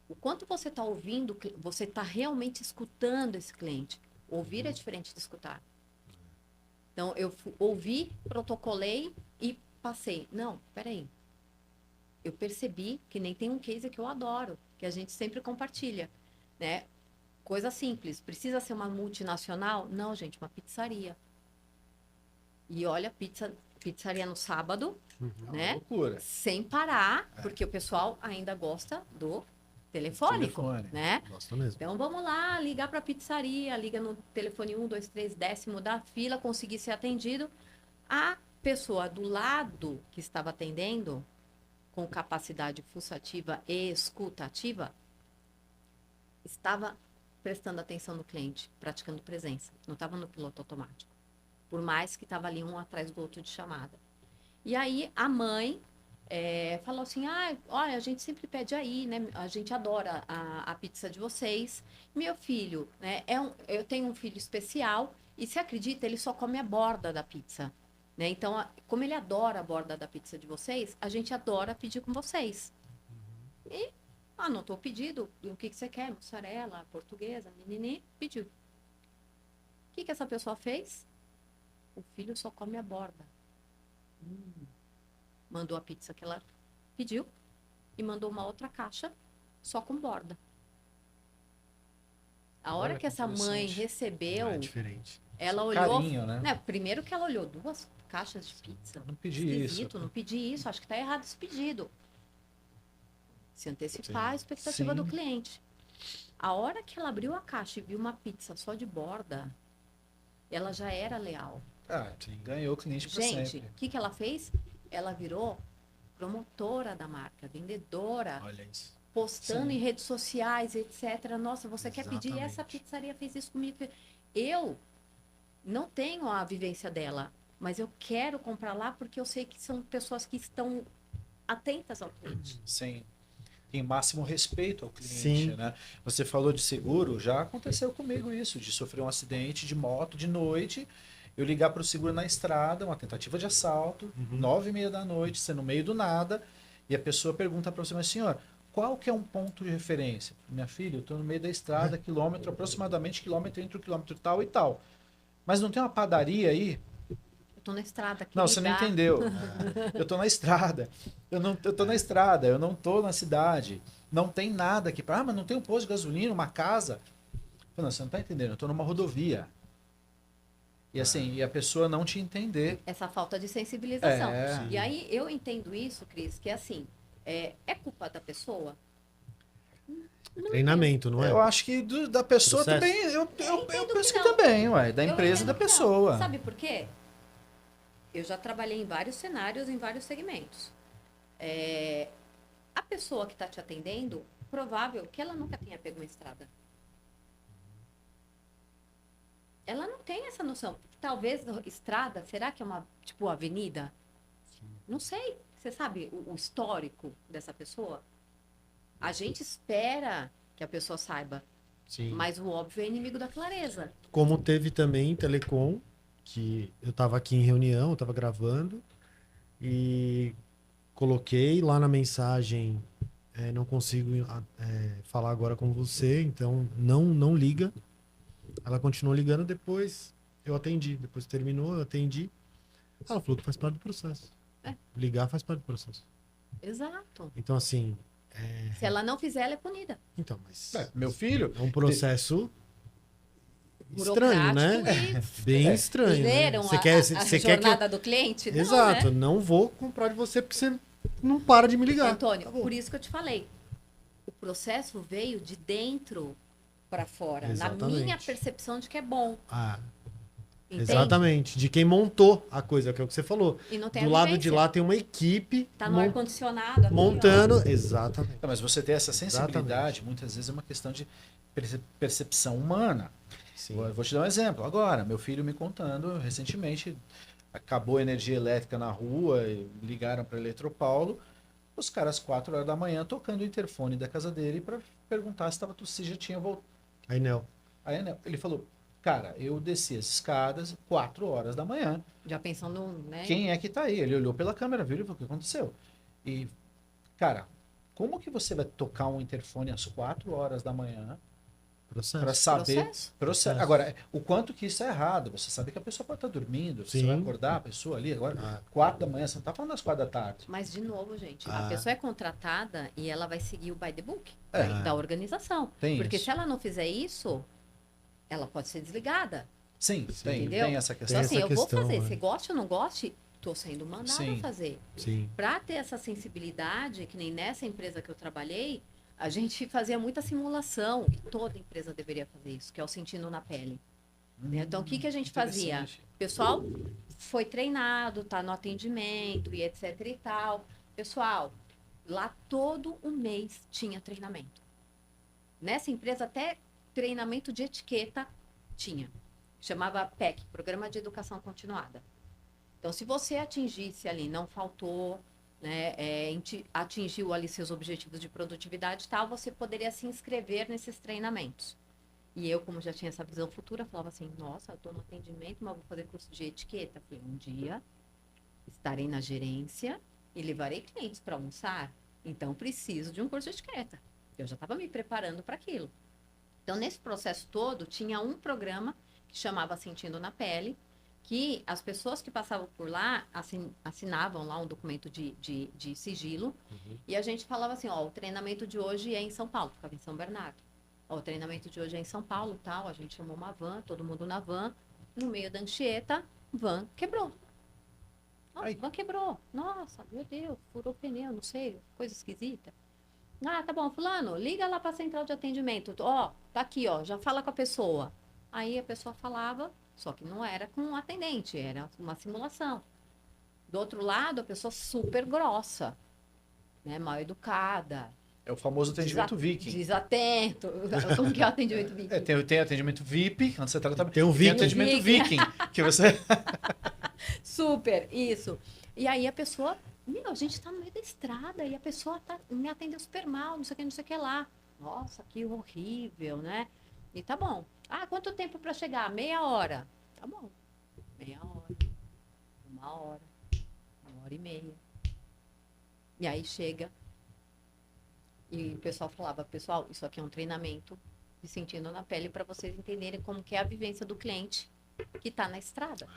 O quanto você está ouvindo, você está realmente escutando esse cliente. Ouvir é diferente de escutar. Então, eu ouvi, protocolei e passei. Não, peraí. Eu percebi que nem tem um case que eu adoro, que a gente sempre compartilha, né? Coisa simples. Precisa ser uma multinacional? Não, gente, uma pizzaria. E olha, pizzaria no sábado, né? Loucura. Sem parar, porque o pessoal ainda gosta do telefônico, né? Gosto mesmo. Então vamos lá, ligar para a pizzaria, liga no telefone 1, 2, 3, décimo da fila, conseguir ser atendido. A pessoa do lado que estava atendendo, com capacidade fuçativa e escutativa, estava prestando atenção no cliente, praticando presença. Não estava no piloto automático. Por mais que estava ali um atrás do outro de chamada. E aí a mãe falou assim, olha, a gente sempre pede aí, né? A gente adora a pizza de vocês. Meu filho, né? Eu tenho um filho especial e, se acredita, ele só come a borda da pizza. Né? Então, como ele adora a borda da pizza de vocês, a gente adora pedir com vocês. E anotou o pedido, o que você quer? Mussarela, portuguesa, pediu. O que essa pessoa fez? O filho só come a borda. Mandou a pizza que ela pediu e mandou uma outra caixa só com borda. A hora que essa mãe recebeu, É diferente. ela olhou... Carinho, né? Primeiro que ela olhou 2 caixas de pizza. Não pedi isso. Não pedi isso, acho que está errado esse pedido. Se antecipar a expectativa Sim. do cliente. A hora que ela abriu a caixa e viu uma pizza só de borda, ela já era leal. Ganhou o cliente para sempre. Gente, o que ela fez? Ela virou promotora da marca, vendedora, Olha isso. postando Sim. em redes sociais, etc. Nossa, você quer pedir? Exatamente. Essa pizzaria fez isso comigo. Eu não tenho a vivência dela, mas eu quero comprar lá porque eu sei que são pessoas que estão atentas ao cliente. Sim. Tem máximo respeito ao cliente, Sim. né? Você falou de seguro, já aconteceu comigo isso, de sofrer um acidente de moto de noite, eu ligar para o seguro na estrada, uma tentativa de assalto, 9h30 da noite, você no meio do nada, e a pessoa pergunta para você, mas senhor, qual que é um ponto de referência? Minha filha, eu estou no meio da estrada, quilômetro, aproximadamente quilômetro entre o quilômetro tal e tal. Mas não tem uma padaria aí? Eu tô na estrada aqui. Não, você não entendeu. Eu tô na estrada. Eu tô na estrada, eu não tô na cidade. Não tem nada aqui. Mas não tem um posto de gasolina, uma casa? Não, você não tá entendendo. Eu tô numa rodovia. E assim, e a pessoa não te entender. Essa falta de sensibilização. É. E aí eu entendo isso, Cris, que assim, é culpa da pessoa? Treinamento, não é? Eu acho que da pessoa Processo. também. Eu entendo penso que que não. também, ué. Da Eu empresa e entendo da que não. pessoa. Sabe por quê? Eu já trabalhei em vários cenários, em vários segmentos. A pessoa que está te atendendo, provável que ela nunca tenha pego uma estrada. Ela não tem essa noção. Talvez estrada, será que é uma, tipo, avenida? Não sei. Você sabe o histórico dessa pessoa? A gente espera que a pessoa saiba, Sim. mas o óbvio é inimigo da clareza. Como teve também em Telecom, que eu estava aqui em reunião, eu estava gravando, e coloquei lá na mensagem, não consigo falar agora com você, então não liga. Ela continuou ligando, depois eu atendi. Depois terminou, eu atendi. Ela falou que faz parte do processo. Ligar faz parte do processo. Exato. Então, assim... Se ela não fizer, ela é punida. Então, mas... Meu filho... É um processo estranho, né? Bem estranho. Leram Né? Você a quer jornada do cliente? Exato. Não, né? Não vou comprar de você porque você não para de me ligar. Antônio, Acabou. por isso que eu te falei. O processo veio de dentro para fora. Exatamente. Na minha percepção de que é bom. Entende? Exatamente. De quem montou a coisa, que é o que você falou. E não tem Do a lado vivência. de lá tem uma equipe Tá no ar-condicionado. aqui, montando. Exatamente. Mas você ter essa sensibilidade, muitas vezes é uma questão de percepção humana. Sim. Eu vou te dar um exemplo. Agora, meu filho me contando, recentemente, acabou a energia elétrica na rua, e ligaram para Eletropaulo, os caras 4h da manhã tocando o interfone da casa dele para perguntar se já tinha voltado. Aí, Nel. Aí ele falou, Cara, eu desci as escadas 4 horas da manhã. Já pensando, né? Quem é que tá aí? Ele olhou pela câmera, viu e falou: o que aconteceu? E, cara, como que você vai tocar um interfone às 4 horas da manhã Processo. para saber Processo. Agora, o quanto que isso é errado? Você sabe que a pessoa pode estar dormindo, você Sim. vai acordar a pessoa ali agora, Ah. 4 da manhã, você não tá falando das 4 da tarde. Mas, de novo, gente, Ah. a pessoa é contratada e ela vai seguir o by the book É. da organização. Tem Porque isso. se ela não fizer isso, ela pode ser desligada. Sim, tem Entendeu? essa Então, questão. Tem assim, essa eu vou questão, fazer. né? Se goste ou não goste, tô sendo mandada Sim. a fazer. Sim. Para ter essa sensibilidade, que nem nessa empresa que eu trabalhei, a gente fazia muita simulação. E toda empresa deveria fazer isso, que é o sentindo na pele. Né? Então, o que a gente fazia? Interessante. O pessoal foi treinado, tá no atendimento e etc e tal. Pessoal, lá todo o mês tinha treinamento. Nessa empresa, até treinamento de etiqueta tinha. Chamava PEC, Programa de Educação Continuada. Então, se você atingisse ali, não faltou, né, atingiu ali seus objetivos de produtividade e tal, você poderia se inscrever nesses treinamentos. E eu, como já tinha essa visão futura, falava assim, nossa, eu estou no atendimento, mas vou fazer curso de etiqueta. Falei, um dia estarei na gerência e levarei clientes para almoçar, então preciso de um curso de etiqueta. Eu já estava me preparando para aquilo. Então, nesse processo todo, tinha um programa que chamava Sentindo na Pele, que as pessoas que passavam por lá assinavam lá um documento de sigilo, e a gente falava assim, ó, o treinamento de hoje é em São Paulo, ficava em São Bernardo. Ó, o treinamento de hoje é em São Paulo, tal, a gente chamou uma van, todo mundo na van, no meio da Anchieta, van quebrou. Nossa, van quebrou. Nossa, meu Deus, furou o pneu, não sei, coisa esquisita. Ah, tá bom, fulano, liga lá para a central de atendimento. Ó, tá aqui, ó, já fala com a pessoa. Aí a pessoa falava, só que não era com um atendente, era uma simulação. Do outro lado, a pessoa super grossa, né, mal educada. É o famoso atendimento viking. Desatento. Como que é o atendimento viking? Tem atendimento VIP, quando você trata... Tem um Tem viking. atendimento viking, que você... Super, isso. E aí a pessoa, meu, a gente tá no meio da estrada e a pessoa me atendeu super mal, não sei o que lá. Nossa, que horrível, né? E tá bom. Ah, quanto tempo para chegar? Meia hora. Tá bom. Meia hora. 1 hora. 1h30. E aí chega. E o pessoal falava, pessoal, isso aqui é um treinamento de sentindo na pele para vocês entenderem como que é a vivência do cliente que está na estrada.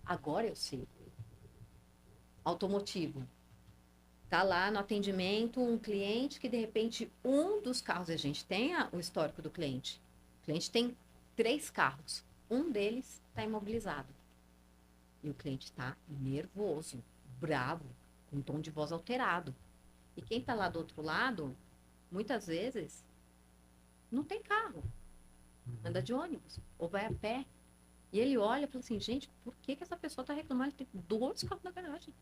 Agora eu sei. Automotivo. Tá lá no atendimento um cliente que, de repente, um dos carros, a gente tem o histórico do cliente. O cliente tem 3 carros. Um deles está imobilizado. E o cliente está nervoso, bravo, com um tom de voz alterado. E quem está lá do outro lado, muitas vezes, não tem carro. Anda de ônibus ou vai a pé. E ele olha e fala assim, gente, por que essa pessoa está reclamando? Ele tem 2 carros na garagem.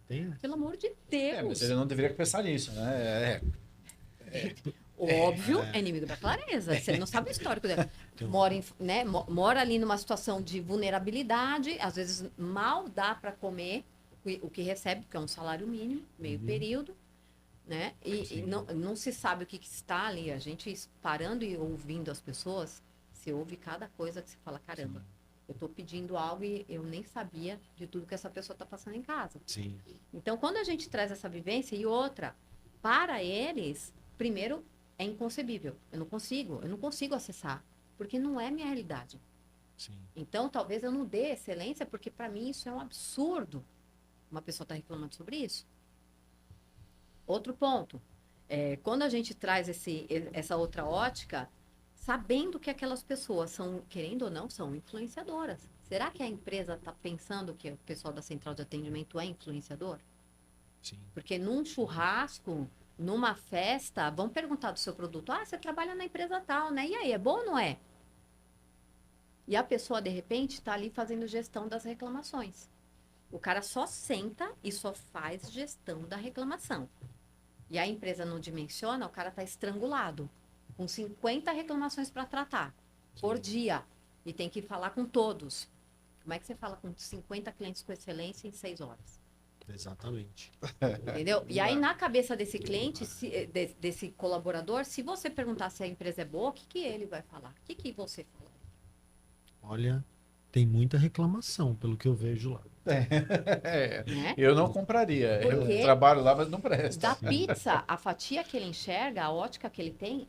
Tem? Pelo amor de Deus. mas ele não deveria pensar nisso, né? Óbvio, é inimigo da clareza. Você não sabe o histórico dela. Mora ali numa situação de vulnerabilidade, às vezes mal dá para comer o que recebe, porque é um salário mínimo, meio período, né? E não se sabe o que está ali. A gente parando e ouvindo as pessoas, você ouve cada coisa que você fala, caramba, eu estou pedindo algo e eu nem sabia de tudo que essa pessoa está passando em casa. Sim. Então, quando a gente traz essa vivência e outra, para eles, primeiro, é inconcebível. Eu não consigo acessar, porque não é minha realidade. Sim. Então, talvez eu não dê excelência, porque para mim isso é um absurdo. Uma pessoa está reclamando sobre isso. Outro ponto, quando a gente traz essa outra ótica, sabendo que aquelas pessoas são, querendo ou não, são influenciadoras. Será que a empresa está pensando que o pessoal da central de atendimento é influenciador? Sim. Porque num churrasco, numa festa, vão perguntar do seu produto. Ah, você trabalha na empresa tal, né? E aí, é bom ou não é? E a pessoa, de repente, está ali fazendo gestão das reclamações. O cara só senta e só faz gestão da reclamação. E a empresa não dimensiona, o cara está estrangulado, com 50 reclamações para tratar por dia. E tem que falar com todos. Como é que você fala com 50 clientes com excelência em 6 horas? Exatamente. Entendeu? E aí, na cabeça desse cliente, desse colaborador, se você perguntar se a empresa é boa, o que ele vai falar? O que você fala? Olha, tem muita reclamação, pelo que eu vejo lá. Né? Eu não compraria. Porque Eu trabalho lá, mas não presta. da pizza, a fatia que ele enxerga, a ótica que ele tem,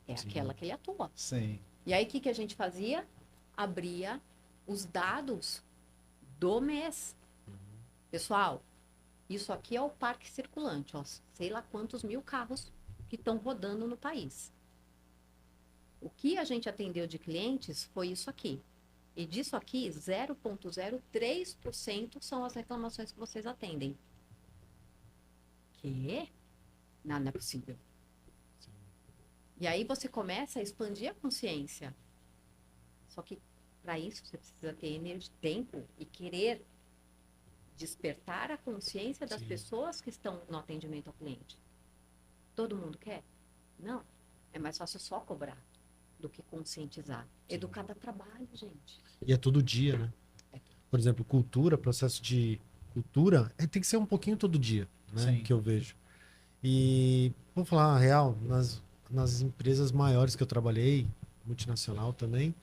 é Sim. aquela que ele atua. Sim. E aí, o que a gente fazia? Abria os dados do mês. Pessoal, isso aqui é o parque circulante, ó, sei lá quantos mil carros que estão rodando no país. O que a gente atendeu de clientes foi isso aqui. E disso aqui, 0,03% são as reclamações que vocês atendem. Que? Não, não é possível. E aí você começa a expandir a consciência. Só que para isso você precisa ter energia, tempo e querer despertar a consciência das pessoas que estão no atendimento ao cliente. Todo mundo quer? Não. É mais fácil só cobrar do que conscientizar. Educar dá trabalho, gente. E é todo dia, né? Por exemplo, cultura, processo de cultura, tem que ser um pouquinho todo dia, né? Sim. Que eu vejo. E vou falar a real, nas empresas maiores que eu trabalhei, multinacional também,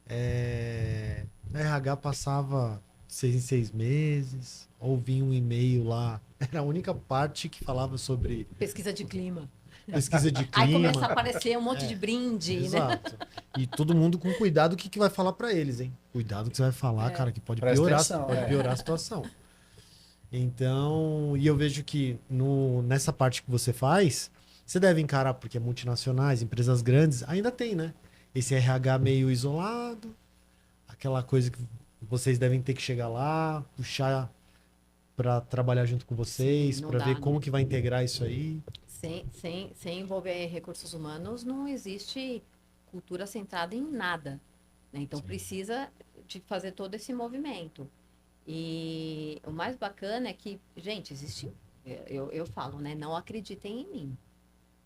a RH passava 6 em 6 meses, ou vinha um e-mail lá. Era a única parte que falava sobre Pesquisa de clima. pesquisa de Aí clima. começa a aparecer um monte de brinde, né? Exato. E todo mundo com cuidado o que vai falar para eles, hein? Cuidado que você vai falar, cara, que pode Presta piorar, atenção, pode piorar a situação. Então, e eu vejo que nessa parte que você faz, você deve encarar, porque é multinacionais, empresas grandes, ainda tem, né? Esse RH meio isolado, aquela coisa que vocês devem ter que chegar lá, puxar para trabalhar junto com vocês, Não para dá, ver como né? que vai integrar isso aí. Sem envolver recursos humanos, não existe cultura centrada em nada, né? Então, precisa de fazer todo esse movimento. E o mais bacana é que, gente, existe... Eu falo, né? Não acreditem em mim.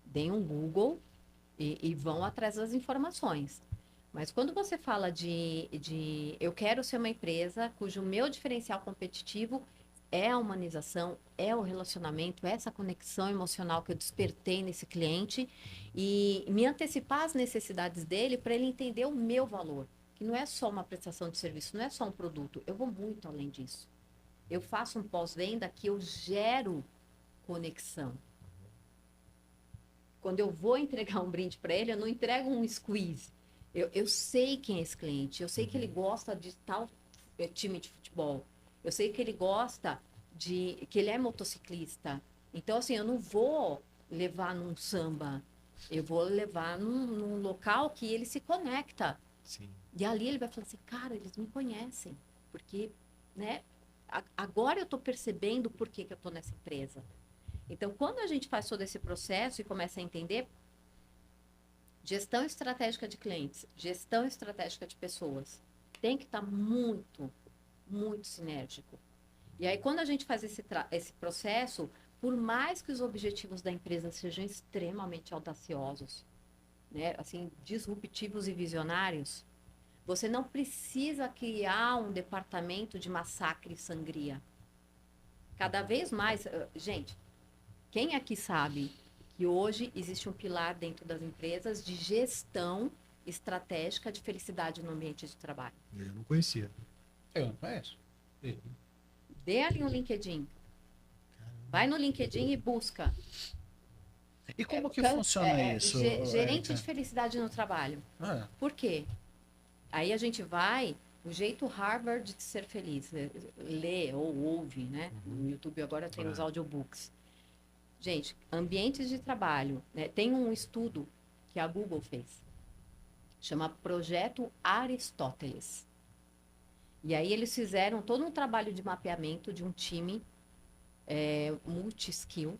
Deem um Google e vão atrás das informações. Mas quando você fala de eu quero ser uma empresa cujo meu diferencial competitivo é a humanização, é o relacionamento, é essa conexão emocional que eu despertei nesse cliente e me antecipar as necessidades dele para ele entender o meu valor, que não é só uma prestação de serviço, não é só um produto, eu vou muito além disso. Eu faço um pós-venda que eu gero conexão. Quando eu vou entregar um brinde para ele, eu não entrego um squeeze. Eu sei quem é esse cliente, eu sei que ele gosta de tal time de futebol. Eu sei que ele gosta que ele é motociclista. Então, assim, eu não vou levar num samba. Eu vou levar num local que ele se conecta. Sim. E ali ele vai falar assim, cara, eles me conhecem. Porque, né, agora eu estou percebendo por que eu estou nessa empresa. Então, quando a gente faz todo esse processo e começa a entender gestão estratégica de clientes, gestão estratégica de pessoas, tem que estar muito sinérgico. E aí, quando a gente faz esse processo, por mais que os objetivos da empresa sejam extremamente audaciosos, né, assim, disruptivos e visionários, você não precisa criar um departamento de massacre e sangria. Cada vez mais... Gente, quem aqui sabe que hoje existe um pilar dentro das empresas de gestão estratégica de felicidade no ambiente de trabalho? Eu não conhecia. Eu não conheço. Dê ali um LinkedIn. Vai no LinkedIn e busca. E como que funciona isso? Gerente de felicidade no trabalho. Por quê? Aí a gente vai... O jeito Harvard de ser feliz. Lê ou ouve, né? No YouTube agora tem os audiobooks. Gente, ambientes de trabalho, né? Tem um estudo que a Google fez. Chama Projeto Aristóteles. E aí eles fizeram todo um trabalho de mapeamento de um time multi-skill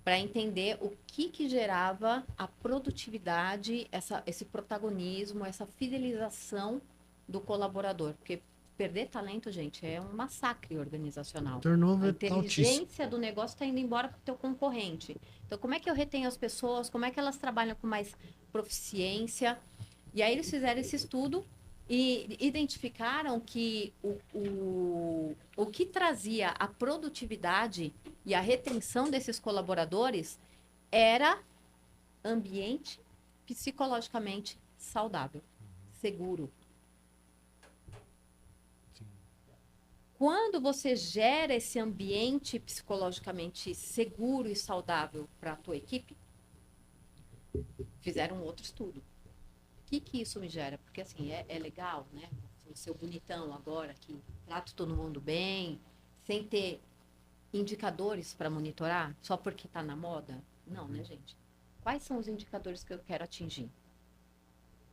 para entender o que gerava a produtividade, esse protagonismo, essa fidelização do colaborador. Porque perder talento, gente, é um massacre organizacional. Turnover A inteligência do negócio está indo embora para o teu concorrente. Então, como é que eu retenho as pessoas? Como é que elas trabalham com mais proficiência? E aí eles fizeram esse estudo E identificaram que o que trazia a produtividade e a retenção desses colaboradores era ambiente psicologicamente saudável, seguro. Sim. Quando você gera esse ambiente psicologicamente seguro e saudável para a tua equipe, fizeram um outro estudo. O que isso me gera? Porque assim, é legal, né? O seu bonitão agora, que trato todo mundo bem, sem ter indicadores para monitorar, só porque está na moda? Não, né, gente? Quais são os indicadores que eu quero atingir?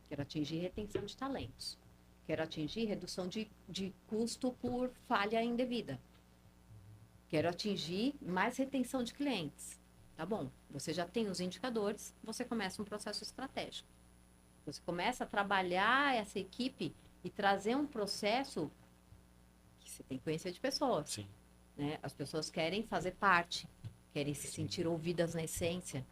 Quero atingir retenção de talentos. Quero atingir redução de custo por falha indevida. Quero atingir mais retenção de clientes. Tá bom, você já tem os indicadores, você começa um processo estratégico. Você começa a trabalhar essa equipe e trazer um processo que você tem que conhecer de pessoas. Sim. Né? As pessoas querem fazer parte, querem se sentir ouvidas na essência,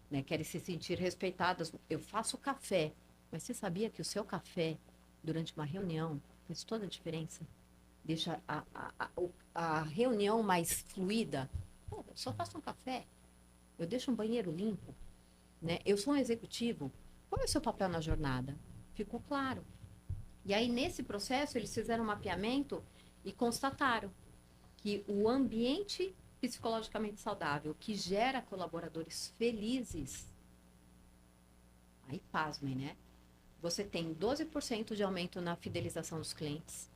né? Querem se sentir respeitadas. Eu faço café, mas você sabia que o seu café, durante uma reunião, faz toda a diferença? Deixa a reunião mais fluida? Pô, eu só faço um café, eu deixo um banheiro limpo, né? Eu sou um executivo. Qual é o seu papel na jornada? Ficou claro. E aí, nesse processo, eles fizeram um mapeamento e constataram que o ambiente psicologicamente saudável que gera colaboradores felizes, aí pasmem, né? Você tem 12% de aumento na fidelização dos clientes,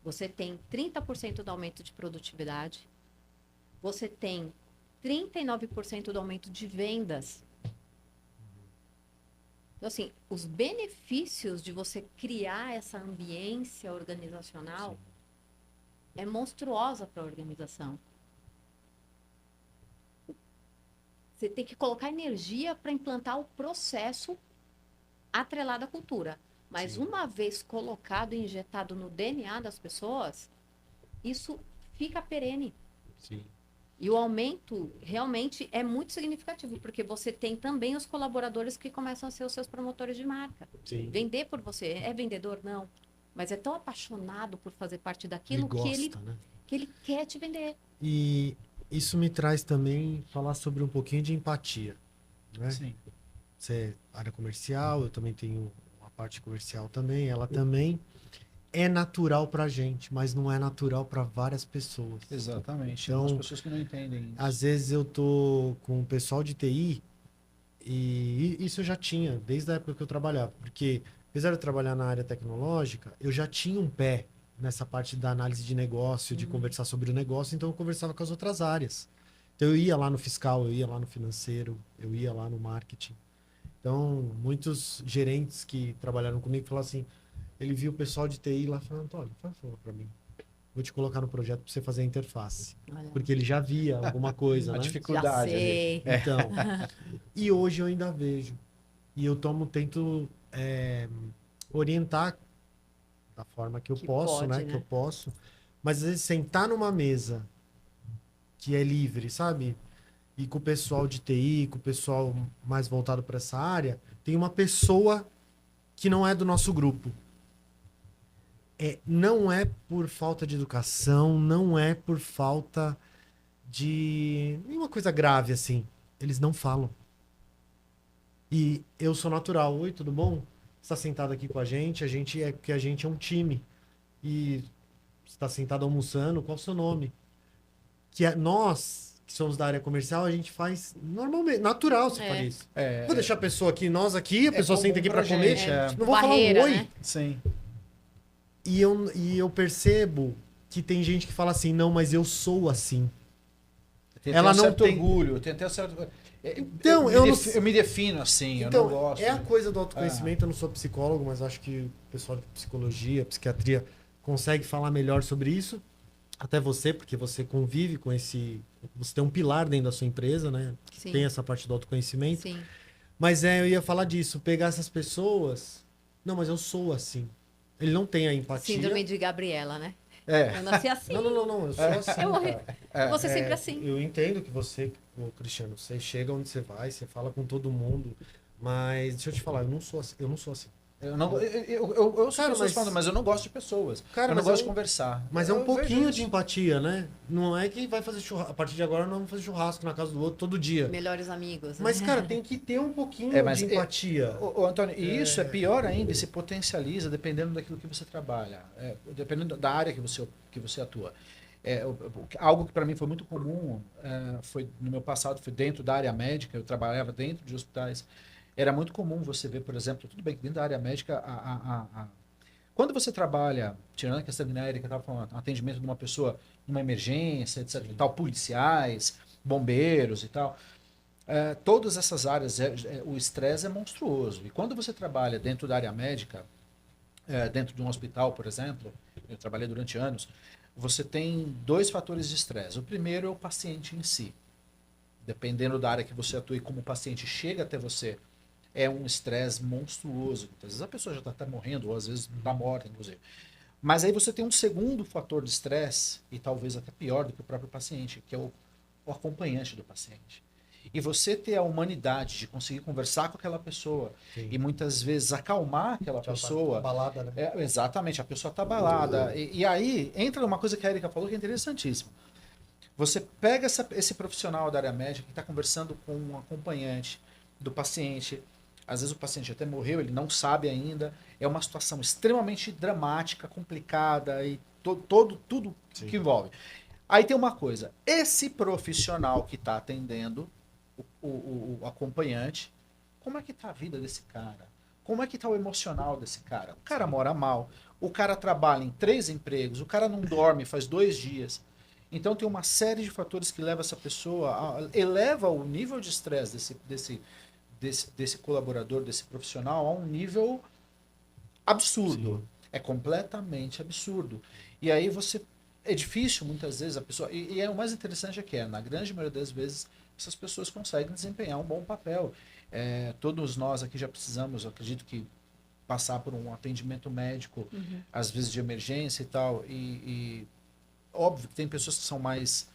você tem 30% do aumento de produtividade, você tem 39% do aumento de vendas. Então, assim, os benefícios de você criar essa ambiência organizacional é monstruosa para a organização. Você tem que colocar energia para implantar o processo atrelado à cultura. Mas Sim. uma vez colocado e injetado no DNA das pessoas, isso fica perene. Sim. E o aumento realmente é muito significativo, porque você tem também os colaboradores que começam a ser os seus promotores de marca. Sim. Vender por você. É vendedor? Não. Mas é tão apaixonado por fazer parte daquilo Ele gosta, né? Que ele quer te vender. E isso me traz também falar sobre um pouquinho de empatia, né? Sim. Você é área comercial, eu também tenho uma parte comercial também, ela também é natural pra gente, mas não é natural para várias pessoas. Exatamente. Então, As pessoas que não entendem isso. Às vezes eu tô com o pessoal de TI e isso eu já tinha desde a época que eu trabalhava, porque apesar de eu trabalhar na área tecnológica, eu já tinha um pé nessa parte da análise de negócio, de conversar sobre o negócio, então eu conversava com as outras áreas. Então eu ia lá no fiscal, eu ia lá no financeiro, eu ia lá no marketing. Então, muitos gerentes que trabalharam comigo falaram assim, ele viu o pessoal de TI lá falando, Antônio, faz um favor para mim. Vou te colocar no projeto para você fazer a interface. Olha. Porque ele já via alguma coisa, A né? dificuldade Já sei. ali. Então, e hoje eu ainda vejo. E eu tento orientar da forma que eu posso, pode, né? né? Que eu posso. Mas às vezes sentar numa mesa que é livre, sabe? E com o pessoal de TI, com o pessoal mais voltado para essa área, tem uma pessoa que não é do nosso grupo. Não é por falta de educação, não é por falta de nenhuma coisa grave assim. Eles não falam. E eu sou natural. Oi, tudo bom? Você está sentado aqui com a gente porque a gente é um time. E você está sentado almoçando, qual o seu nome? Nós, que somos da área comercial, a gente faz normalmente, natural você fazer isso. Vou deixar a pessoa aqui, nós aqui, a pessoa senta aqui para comer. Não vou falar um oi. Né? Sim. E eu percebo que tem gente que fala assim, não, mas eu sou assim. Ela não tem orgulho, tem até um certo... Então, eu me defino assim, então, eu não gosto. É a coisa do autoconhecimento, eu não sou psicólogo, mas acho que o pessoal de psicologia, psiquiatria consegue falar melhor sobre isso. Até você, porque você convive com esse... Você tem um pilar dentro da sua empresa, né? Sim. Tem essa parte do autoconhecimento. Sim. Mas eu ia falar disso, pegar essas pessoas... Não, mas eu sou assim. Ele não tem a empatia. Síndrome de Gabriela, né? É. Eu nasci assim. Não, eu sou assim. Eu morri. Você sempre assim. Eu entendo que você, Cristiano, você chega onde você vai, você fala com todo mundo, mas deixa eu te falar, eu não sou assim. Eu sou Cara, pessoas falando, mas eu não gosto de pessoas. Cara, eu não mas gosto é de conversar. Mas é um Eu vejo pouquinho isso. de empatia, né? Não é que vai fazer churrasco. A partir de agora, não vamos fazer churrasco na casa do outro todo dia. Melhores amigos. Mas, Né? cara, tem que ter um pouquinho Mas de empatia. Antônio, e isso é pior ainda, e se potencializa dependendo daquilo que você trabalha, dependendo da área que você atua. Algo que para mim foi muito comum, foi no meu passado, foi dentro da área médica, eu trabalhava dentro de hospitais. Era muito comum você ver, por exemplo, tudo bem que dentro da área médica, quando você trabalha, tirando a questão da área que eu estava falando, atendimento de uma pessoa numa emergência, etc. E tal, policiais, bombeiros e tal. Todas essas áreas, o estresse é monstruoso. E quando você trabalha dentro da área médica, dentro de um hospital, por exemplo, eu trabalhei durante anos, você tem dois fatores de estresse. O primeiro é o paciente em si. Dependendo da área que você atua e como o paciente chega até você, é um estresse monstruoso. Às vezes a pessoa já está morrendo, ou às vezes está morta, inclusive. Mas aí você tem um segundo fator de estresse, e talvez até pior do que o próprio paciente, que é o acompanhante do paciente. E você ter a humanidade de conseguir conversar com aquela pessoa Sim. e muitas vezes acalmar aquela pessoa. Tá abalada, né? Exatamente, a pessoa está abalada. E aí entra uma coisa que a Erika falou que é interessantíssima. Você pega esse profissional da área médica que está conversando com um acompanhante do paciente. Às vezes o paciente até morreu, ele não sabe ainda. É uma situação extremamente dramática, complicada e tudo Sim. que envolve. Aí tem uma coisa, esse profissional que está atendendo o acompanhante, como é que está a vida desse cara? Como é que está o emocional desse cara? O cara mora mal, o cara trabalha em 3 empregos, o cara não dorme faz 2 dias. Então tem uma série de fatores que leva essa pessoa, eleva o nível de estresse desse colaborador, desse profissional, a um nível absurdo. Sim. É completamente absurdo. E aí é difícil muitas vezes a pessoa. E o mais interessante é que na grande maioria das vezes, essas pessoas conseguem desempenhar um bom papel. Todos nós aqui já precisamos, eu acredito que, passar por um atendimento médico, às vezes de emergência e tal. E óbvio que tem pessoas que são mais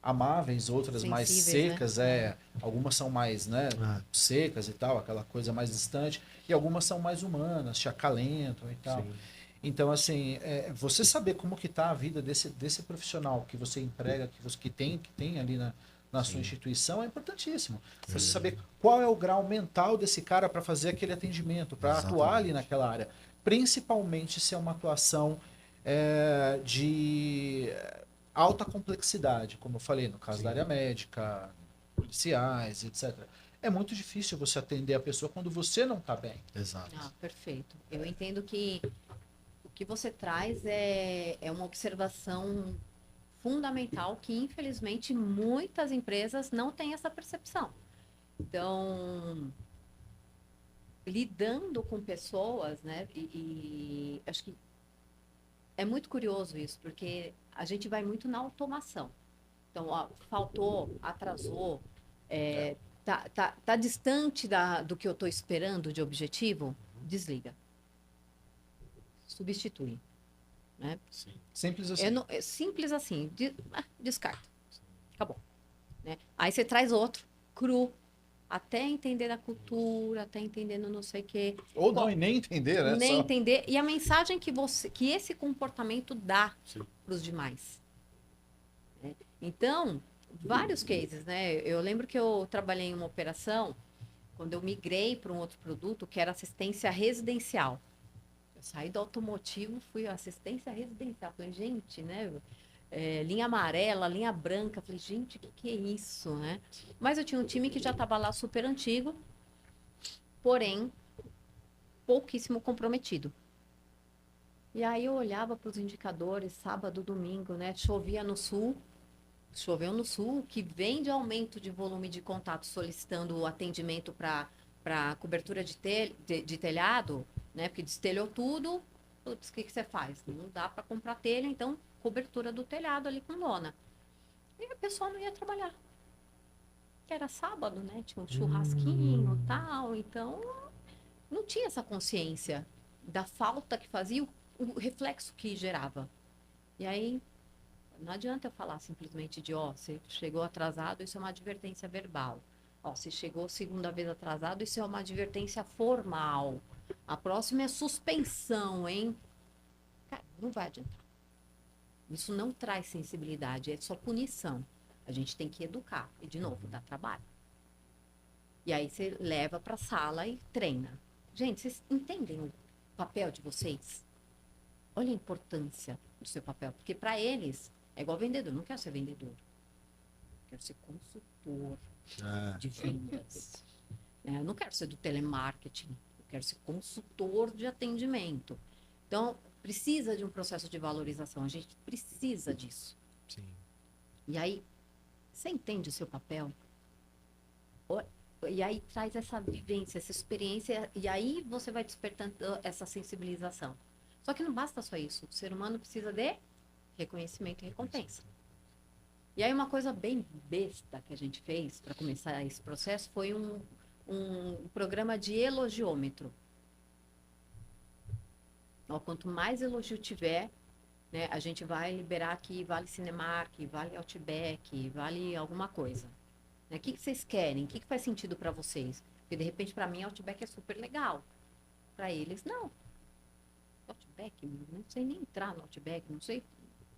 amáveis, outras mais Sensíveis, secas, né? algumas são mais, né, secas e tal, aquela coisa mais distante, e algumas são mais humanas, te acalentam e tal. Sim. Então, assim, você saber como que está a vida desse profissional que você emprega, que tem ali na sua instituição é importantíssimo. Você saber qual é o grau mental desse cara para fazer aquele atendimento, para atuar ali naquela área. Principalmente se é uma atuação de alta complexidade, como eu falei, no caso da área médica, policiais, etc. É muito difícil você atender a pessoa quando você não está bem. Exato. Perfeito. Eu entendo que o que você traz é uma observação fundamental que, infelizmente, muitas empresas não têm essa percepção. Então, lidando com pessoas, né, e acho que é muito curioso isso, porque a gente vai muito na automação. Então, faltou, atrasou, tá distante do que eu estou esperando de objetivo, desliga. Substitui. Né? Sim. Simples assim. É simples assim, descarta. Acabou. Né? Aí você traz outro, cru, até entender a cultura, até entendendo não sei o quê. Ou não, e nem entender, né? Nem entender. E a mensagem que esse comportamento dá para os demais. Né? Então, vários cases, né? Eu lembro que eu trabalhei em uma operação quando eu migrei para um outro produto que era assistência residencial. Eu saí do automotivo, fui assistência residencial. Falei, gente, né? Linha amarela, linha branca. Falei, gente, o que é isso, né? Mas eu tinha um time que já estava lá super antigo, porém, pouquíssimo comprometido. E aí eu olhava para os indicadores, sábado, domingo, né? Choveu no sul, que vem de aumento de volume de contato solicitando o atendimento para cobertura de telhado, né? Porque destelhou tudo, putz, o que você faz? Não dá para comprar telha, então cobertura do telhado ali com lona. E a pessoa não ia trabalhar. Que era sábado, né? Tinha um churrasquinho e tal, então não tinha essa consciência da falta que fazia, o reflexo que gerava. E aí, não adianta eu falar simplesmente de, você chegou atrasado, isso é uma advertência verbal. Se chegou segunda vez atrasado, isso é uma advertência formal. A próxima é suspensão, hein? Cara, não vai adiantar. Isso não traz sensibilidade, é só punição. A gente tem que educar. E, de novo, dá trabalho. E aí você leva para a sala e treina. Gente, vocês entendem o papel de vocês? Olha a importância do seu papel. Porque para eles, é igual vendedor. Não quero ser vendedor. Quero ser consultor de vendas. Eu não quero ser do telemarketing. Eu quero ser consultor de atendimento. Então, precisa de um processo de valorização. A gente precisa disso. Sim. E aí, você entende o seu papel? E aí traz essa vivência, essa experiência, e aí você vai despertando essa sensibilização. Só que não basta só isso. O ser humano precisa de reconhecimento e recompensa. E aí uma coisa bem besta que a gente fez para começar esse processo foi um programa de elogiômetro. Então, quanto mais elogio tiver, né, a gente vai liberar aqui Vale Cinemark, Vale Outback, Vale alguma coisa. O que vocês querem? O que faz sentido para vocês? Porque, de repente, para mim, Outback é super legal. Para eles, não. Outback? Não sei nem entrar no Outback, não sei.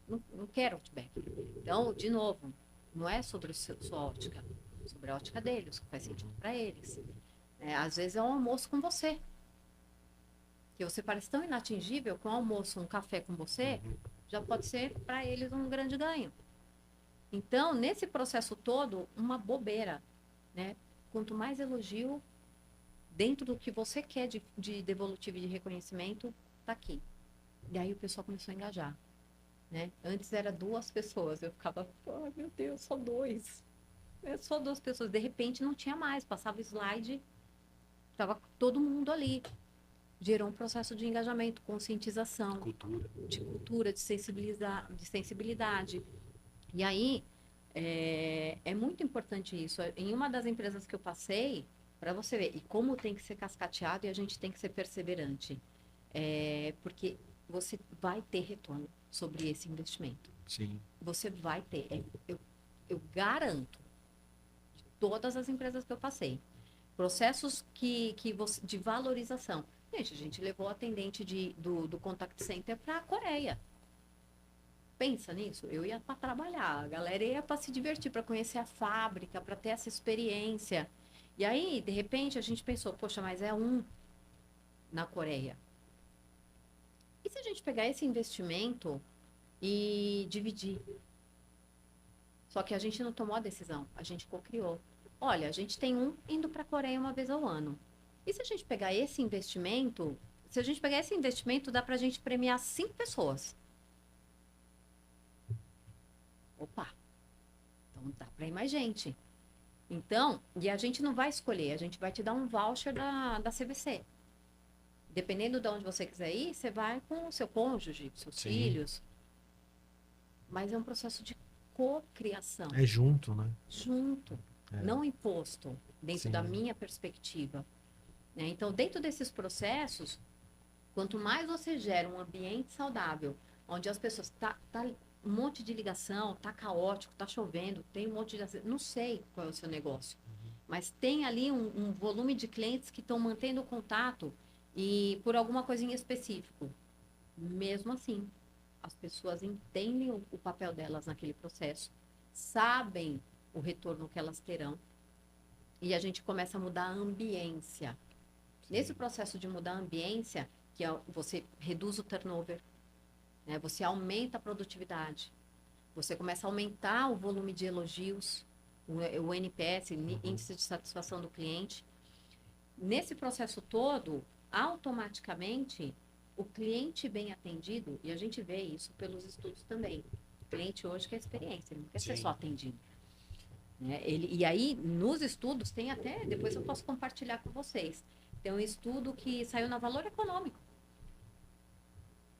Não quero Outback. Então, de novo, não é sobre sua ótica. É sobre a ótica deles, o que faz sentido para eles. Às vezes é um almoço com você. Que você parece tão inatingível que um almoço, um café com você, já pode ser para eles um grande ganho. Então, nesse processo todo, uma bobeira, né? Quanto mais elogio, dentro do que você quer de devolutivo e de reconhecimento, tá aqui. E aí o pessoal começou a engajar, né? Antes era 2 pessoas, eu ficava, oh, meu Deus, só 2. É só 2 pessoas. De repente não tinha mais, passava o slide, tava todo mundo ali. Gerou um processo de engajamento, conscientização, de cultura, de sensibilidade. E aí, é muito importante isso. Em uma das empresas que eu passei, para você ver, e como tem que ser cascateado e a gente tem que ser perseverante. Porque você vai ter retorno sobre esse investimento. Sim. Você vai ter. Eu garanto, de todas as empresas que eu passei, processos de valorização. Gente, a gente levou o atendente do contact center para a Coreia. Pensa nisso, eu ia para trabalhar, a galera ia para se divertir, para conhecer a fábrica, para ter essa experiência. E aí, de repente, a gente pensou, poxa, mas é na Coreia. E se a gente pegar esse investimento e dividir? Só que a gente não tomou a decisão, a gente co-criou. Olha, a gente tem indo para a Coreia uma vez ao ano. E se a gente pegar esse investimento, dá para a gente premiar 5 pessoas. Opa, então dá para ir mais gente. Então, e a gente não vai escolher, a gente vai te dar um voucher da CVC. Dependendo de onde você quiser ir, você vai com o seu cônjuge, seus filhos. Mas é um processo de cocriação. É junto, né? Junto, não imposto, dentro da minha perspectiva. Então, dentro desses processos, quanto mais você gera um ambiente saudável, onde as pessoas tá um monte de ligação, tá caótico, tá chovendo, tem um monte de... Não sei qual é o seu negócio, mas tem ali um volume de clientes que estão mantendo o contato e por alguma coisinha específica. Mesmo assim, as pessoas entendem o papel delas naquele processo, sabem o retorno que elas terão e a gente começa a mudar a ambiência. Nesse processo de mudar a ambiência, que você reduz o turnover, né? Você aumenta a produtividade, você começa a aumentar o volume de elogios, o NPS, Índice de Satisfação do Cliente. Nesse processo todo, automaticamente, o cliente bem atendido, e a gente vê isso pelos estudos também, o cliente hoje quer experiência, ele não quer ser só atendido. Né? E aí, nos estudos, tem até, depois eu posso compartilhar com vocês, tem um estudo que saiu na Valor Econômico.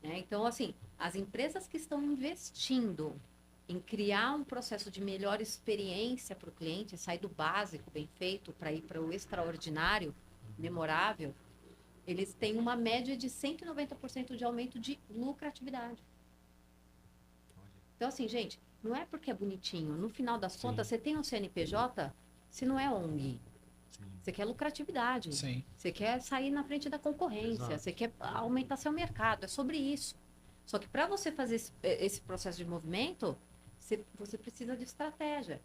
Então, assim, as empresas que estão investindo em criar um processo de melhor experiência para o cliente, sair do básico bem feito para ir para o extraordinário, memorável, eles têm uma média de 190% de aumento de lucratividade. Então, assim, gente, não é porque é bonitinho. No final das contas, você tem um CNPJ, se não é ONG. Você quer lucratividade. Sim. Você quer sair na frente da concorrência. Exato. Você quer aumentar seu mercado. É sobre isso. Só que para você fazer esse processo de movimento, você precisa de estratégia.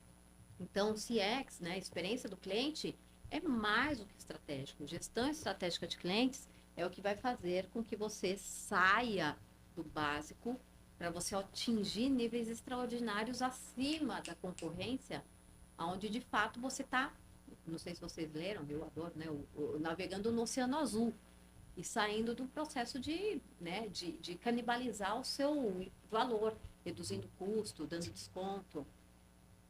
Então, CX, né, experiência do cliente, é mais do que estratégico. Gestão estratégica de clientes é o que vai fazer com que você saia do básico para você atingir níveis extraordinários acima da concorrência, onde de fato você está, não sei se vocês leram, eu adoro, né, navegando no Oceano Azul e saindo do processo né, de canibalizar o seu valor, reduzindo custo, dando desconto.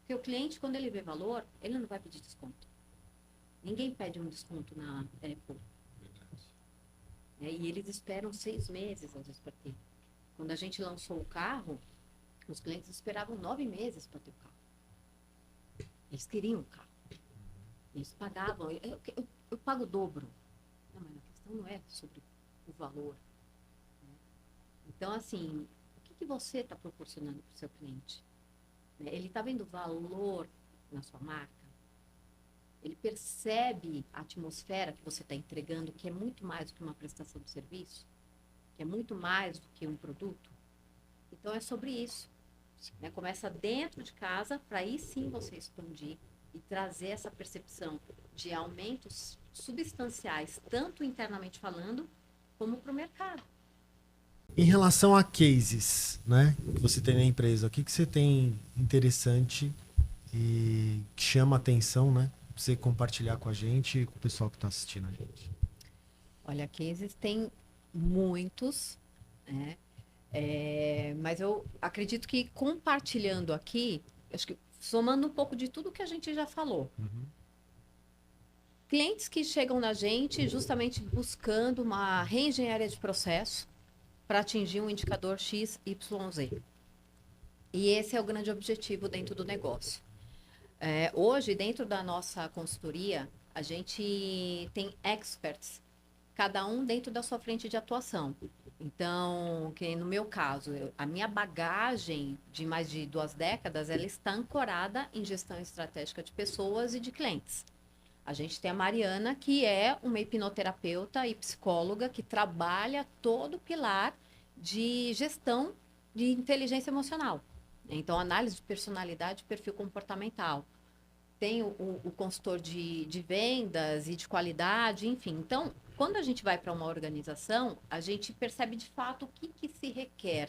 Porque o cliente, quando ele vê valor, ele não vai pedir desconto. Ninguém pede um desconto na Apple. E eles esperam 6 meses, às vezes, para ter. Quando a gente lançou o carro, os clientes esperavam 9 meses para ter o carro. Eles queriam o carro. Eles pagavam. Eu pago o dobro. Não, mas a questão não é sobre o valor. Né? Então, assim, o que você está proporcionando para o seu cliente? Ele está vendo valor na sua marca? Ele percebe a atmosfera que você está entregando, que é muito mais do que uma prestação de serviço? Que é muito mais do que um produto? Então, é sobre isso. Né? Começa dentro de casa, para aí sim você expandir e trazer essa percepção de aumentos substanciais, tanto internamente falando, como para o mercado. Em relação a cases, né, que você tem na empresa, o que você tem interessante e que chama a atenção, né, pra você compartilhar com a gente e com o pessoal que está assistindo a gente? Olha, cases tem muitos, né? Mas eu acredito que compartilhando aqui, acho que somando um pouco de tudo que a gente já falou. Clientes que chegam na gente justamente buscando uma reengenharia de processo para atingir um indicador X, Y, Z. E esse é o grande objetivo dentro do negócio. Hoje, dentro da nossa consultoria, a gente tem experts, cada um dentro da sua frente de atuação. Então, que no meu caso, a minha bagagem de mais de 2 décadas, ela está ancorada em gestão estratégica de pessoas e de clientes. A gente tem a Mariana, que é uma hipnoterapeuta e psicóloga que trabalha todo o pilar de gestão de inteligência emocional. Então, análise de personalidade e perfil comportamental. Tem o consultor de vendas e de qualidade, enfim. Então, quando a gente vai para uma organização, a gente percebe de fato o que se requer,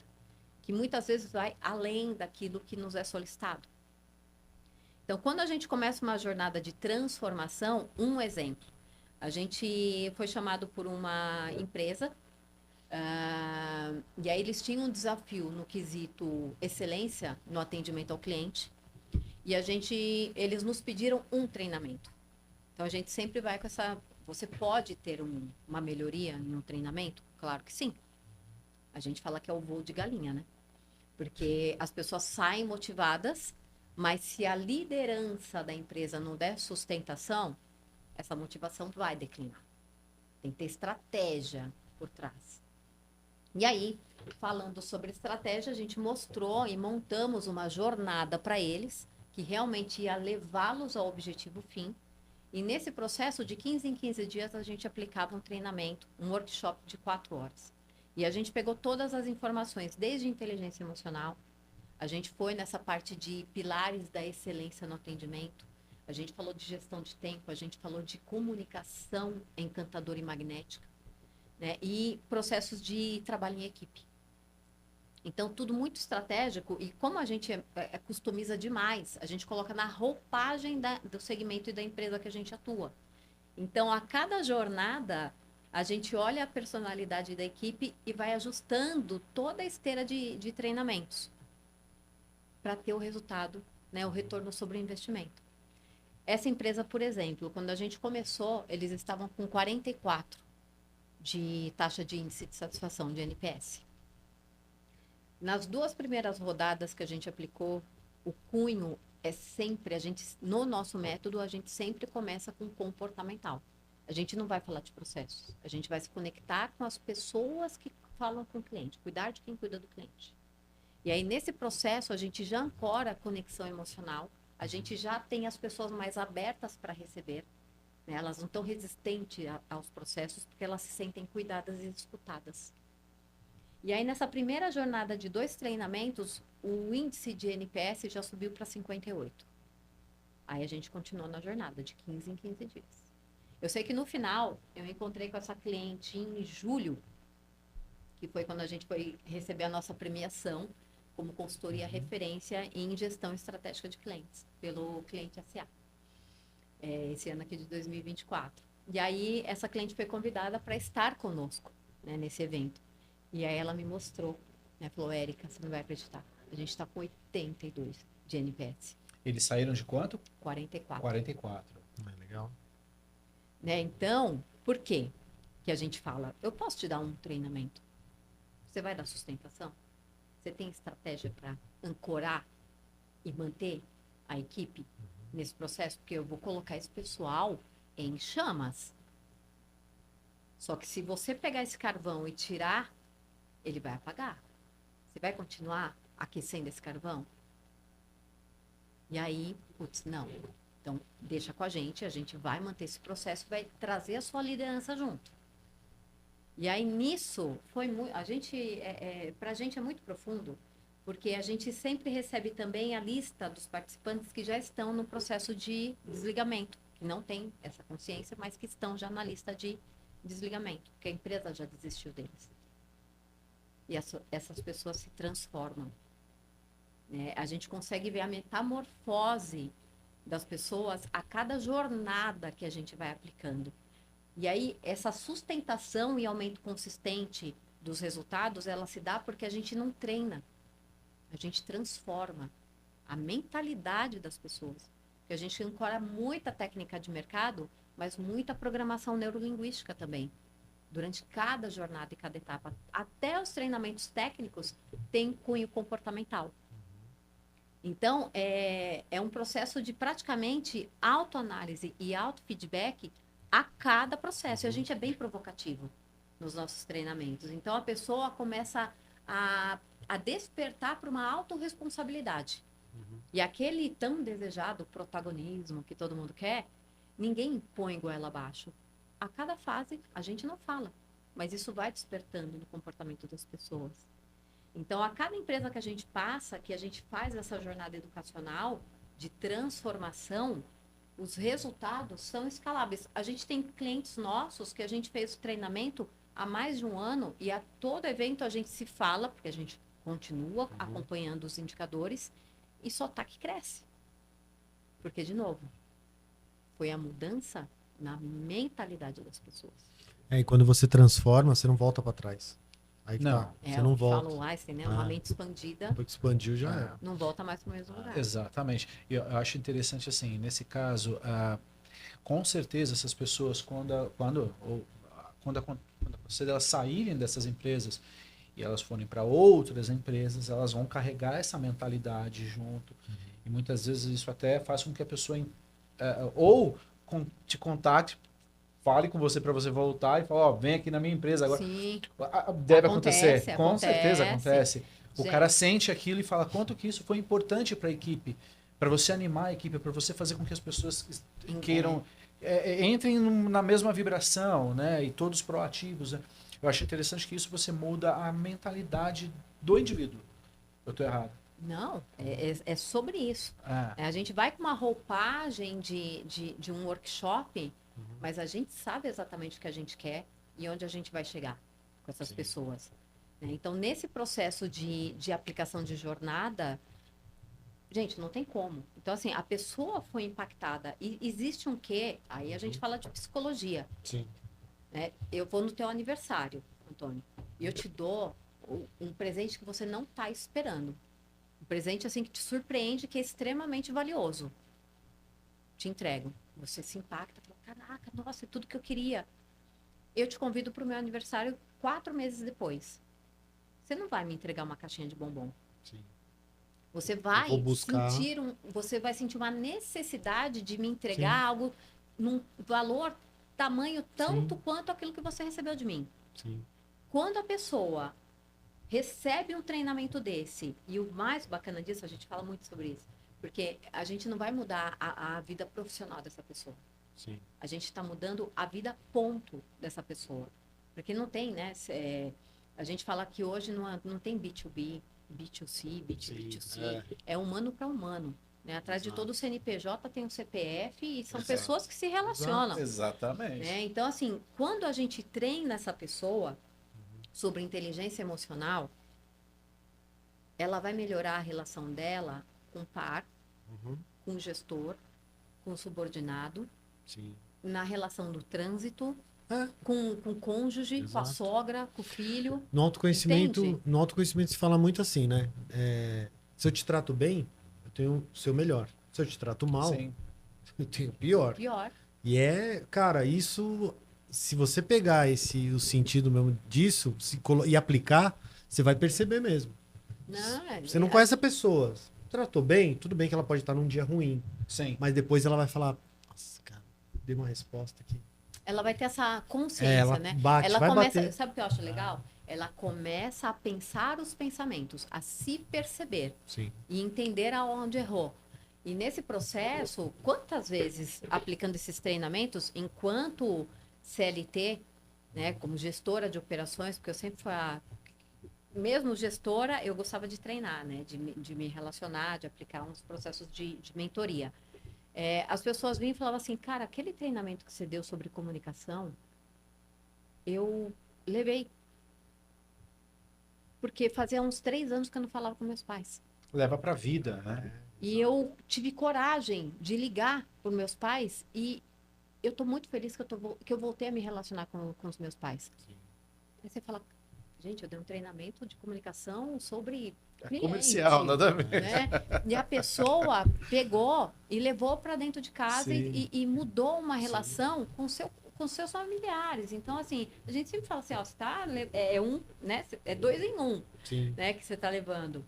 que muitas vezes vai além daquilo que nos é solicitado. Então, quando a gente começa uma jornada de transformação, um exemplo, a gente foi chamado por uma empresa, e aí eles tinham um desafio no quesito excelência no atendimento ao cliente, e eles nos pediram um treinamento. Então, a gente sempre vai com essa... Você pode ter uma melhoria em um treinamento? Claro que sim. A gente fala que é o voo de galinha, né? Porque as pessoas saem motivadas, mas se a liderança da empresa não der sustentação, essa motivação vai declinar. Tem que ter estratégia por trás. E aí, falando sobre estratégia, a gente mostrou e montamos uma jornada para eles, que realmente ia levá-los ao objetivo fim. E nesse processo, de 15 em 15 dias, a gente aplicava um treinamento, um workshop de 4 horas. E a gente pegou todas as informações, desde inteligência emocional, a gente foi nessa parte de pilares da excelência no atendimento, a gente falou de gestão de tempo, a gente falou de comunicação encantadora e magnética, né? E processos de trabalho em equipe. Então, tudo muito estratégico, e como a gente customiza demais, a gente coloca na roupagem do segmento e da empresa que a gente atua. Então, a cada jornada, a gente olha a personalidade da equipe e vai ajustando toda a esteira de treinamentos para ter o resultado, né, o retorno sobre o investimento. Essa empresa, por exemplo, quando a gente começou, eles estavam com 44 de taxa de índice de satisfação, de NPS. Nas 2 primeiras rodadas que a gente aplicou, o cunho é sempre, no nosso método, a gente sempre começa com comportamental. A gente não vai falar de processos, a gente vai se conectar com as pessoas que falam com o cliente, cuidar de quem cuida do cliente. E aí, nesse processo, a gente já ancora a conexão emocional, a gente já tem as pessoas mais abertas para receber, né? Elas não estão resistentes aos processos porque elas se sentem cuidadas e escutadas. E aí, nessa primeira jornada de 2 treinamentos, o índice de NPS já subiu para 58. Aí a gente continuou na jornada, de 15 em 15 dias. Eu sei que no final, eu encontrei com essa cliente em julho, que foi quando a gente foi receber a nossa premiação como consultoria referência em gestão estratégica de clientes, pelo Cliente SA, esse ano aqui de 2024. E aí, essa cliente foi convidada para estar conosco, né, nesse evento. E aí ela me mostrou, né, falou, Érica, você não vai acreditar, a gente está com 82 de NPS. Eles saíram de quanto? 44. 44. Legal. Né? Então, por quê que a gente fala, eu posso te dar um treinamento? Você vai dar sustentação? Você tem estratégia para ancorar e manter a equipe nesse processo? Porque eu vou colocar esse pessoal em chamas. Só que se você pegar esse carvão e tirar, ele vai apagar. Você vai continuar aquecendo esse carvão? E aí, putz, não. Então, deixa com a gente vai manter esse processo, vai trazer a sua liderança junto. E aí, nisso, foi muito. Pra gente é muito profundo, porque a gente sempre recebe também a lista dos participantes que já estão no processo de desligamento, que não tem essa consciência, mas que estão já na lista de desligamento, porque a empresa já desistiu deles. E essas pessoas se transformam. Né? A gente consegue ver a metamorfose das pessoas a cada jornada que a gente vai aplicando. E aí, essa sustentação e aumento consistente dos resultados, ela se dá porque a gente não treina. A gente transforma a mentalidade das pessoas. Porque a gente ancora muita técnica de mercado, mas muita programação neurolinguística também. Durante cada jornada e cada etapa. Até os treinamentos técnicos têm cunho comportamental. Então, é um processo de praticamente autoanálise e autofeedback a cada processo. E a gente é bem provocativo nos nossos treinamentos. Então, a pessoa começa a despertar para uma autorresponsabilidade. E aquele tão desejado protagonismo que todo mundo quer, ninguém põe goela abaixo. A cada fase, a gente não fala, mas isso vai despertando no comportamento das pessoas. Então, a cada empresa que a gente passa, que a gente faz essa jornada educacional de transformação, os resultados são escaláveis. A gente tem clientes nossos que a gente fez o treinamento há mais de um ano e a todo evento a gente se fala, porque a gente continua acompanhando os indicadores e só tá que cresce. Porque, de novo, foi a mudança na mentalidade das pessoas. E quando você transforma, você não volta para trás. Aí que Não. tá. Você não volta. Fala o Einstein, né? Uma mente expandida. Depois que expandiu, já é. Não volta mais para o mesmo lugar. Exatamente. E eu acho interessante, assim, nesse caso, com certeza essas pessoas, quando acontecer elas saírem dessas empresas e elas forem para outras empresas, elas vão carregar essa mentalidade junto. E muitas vezes isso até faz com que a pessoa te contate, fale com você para você voltar e falar, vem aqui na minha empresa agora. Sim. Deve acontecer. Com Acontece. certeza acontece. O Gente. cara sente aquilo e fala quanto que isso foi importante para a equipe, para você animar a equipe, para você fazer com que as pessoas queiram entrem na mesma vibração, né? E todos proativos. Né? Eu acho interessante que isso você muda a mentalidade do indivíduo. Eu estou errado. Não, é sobre isso. A gente vai com uma roupagem de um workshop, mas a gente sabe exatamente o que a gente quer e onde a gente vai chegar com essas pessoas. Né? Então, nesse processo de aplicação de jornada, gente, não tem como. Então, assim, a pessoa foi impactada. E existe um quê? Aí a gente fala de psicologia. Sim. Né? Eu vou no teu aniversário, Antônio, e eu te dou um presente que você não está esperando. Um presente, assim, que te surpreende, que é extremamente valioso. Te entrego. Você se impacta, fala, caraca, nossa, é tudo que eu queria. Eu te convido para o meu aniversário 4 meses depois. Você não vai me entregar uma caixinha de bombom. Sim. Você vai sentir uma necessidade de me entregar algo num valor, tamanho tanto quanto aquilo que você recebeu de mim. Sim. Quando a pessoa recebe um treinamento desse, e o mais bacana disso, a gente fala muito sobre isso, porque a gente não vai mudar a vida profissional dessa pessoa. Sim. A gente está mudando a vida ponto dessa pessoa. Porque não tem, né? A gente fala que hoje não tem B2B, B2C, B2C. É humano para humano. Né? Atrás de todo o CNPJ tem um CPF e são pessoas que se relacionam. Exatamente. Né? Então, assim, quando a gente treina essa pessoa sobre inteligência emocional, ela vai melhorar a relação dela com o par, com o gestor, com o subordinado, Sim. na relação do trânsito, com o cônjuge, Exato. com a sogra, com o filho. No autoconhecimento, Entende? no autoconhecimento se fala muito assim, né? Se eu te trato bem, eu tenho o seu melhor. Se eu te trato mal, Sim. eu tenho o pior. Pior. E cara, isso, se você pegar o sentido mesmo disso e aplicar, você vai perceber mesmo. Você não conhece a pessoa. Tratou bem, tudo bem que ela pode estar num dia ruim. Sim. Mas depois ela vai falar, nossa, cara, dei uma resposta aqui. Ela vai ter essa consciência, ela né? bate, Ela vai começa, bater. sabe o que eu acho legal? Ela começa a pensar os pensamentos, a se perceber. Sim. E entender aonde errou. E nesse processo, quantas vezes, aplicando esses treinamentos, enquanto CLT, né, como gestora de operações, porque eu sempre fui mesmo gestora, eu gostava de treinar, né, de me relacionar, de aplicar uns processos de mentoria. As pessoas vinham e falavam assim, cara, aquele treinamento que você deu sobre comunicação, eu levei. Porque fazia uns 3 anos que eu não falava com meus pais. Leva pra vida, né? E eu tive coragem de ligar para os meus pais e eu estou muito feliz que eu voltei a me relacionar com os meus pais. Sim. Aí você fala, gente, eu dei um treinamento de comunicação sobre cliente, Comercial, nada a ver. né? E a pessoa pegou e levou para dentro de casa e mudou uma relação com seus familiares. Então, assim, a gente sempre fala assim, ó, você tá, né? É 2 em 1, Sim. né? Que você está levando.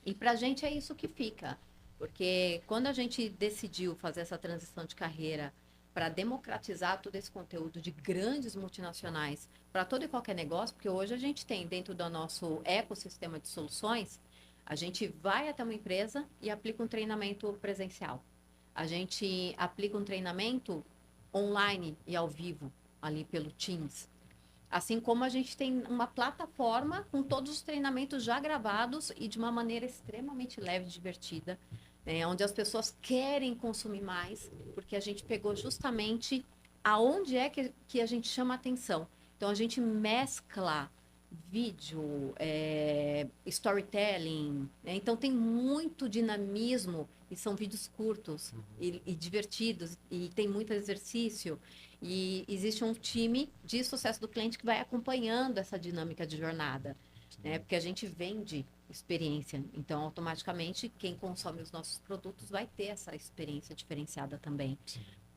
E pra gente é isso que fica. Porque quando a gente decidiu fazer essa transição de carreira para democratizar todo esse conteúdo de grandes multinacionais para todo e qualquer negócio, porque hoje a gente tem dentro do nosso ecossistema de soluções, a gente vai até uma empresa e aplica um treinamento presencial. A gente aplica um treinamento online e ao vivo, ali pelo Teams. Assim como a gente tem uma plataforma com todos os treinamentos já gravados e de uma maneira extremamente leve e divertida, né, onde as pessoas querem consumir mais, porque a gente pegou justamente aonde é que a gente chama atenção. Então, a gente mescla vídeo, storytelling, né? Então tem muito dinamismo e são vídeos curtos e divertidos e tem muito exercício. E existe um time de sucesso do cliente que vai acompanhando essa dinâmica de jornada, né? Porque a gente vende experiência, então automaticamente quem consome os nossos produtos vai ter essa experiência diferenciada também.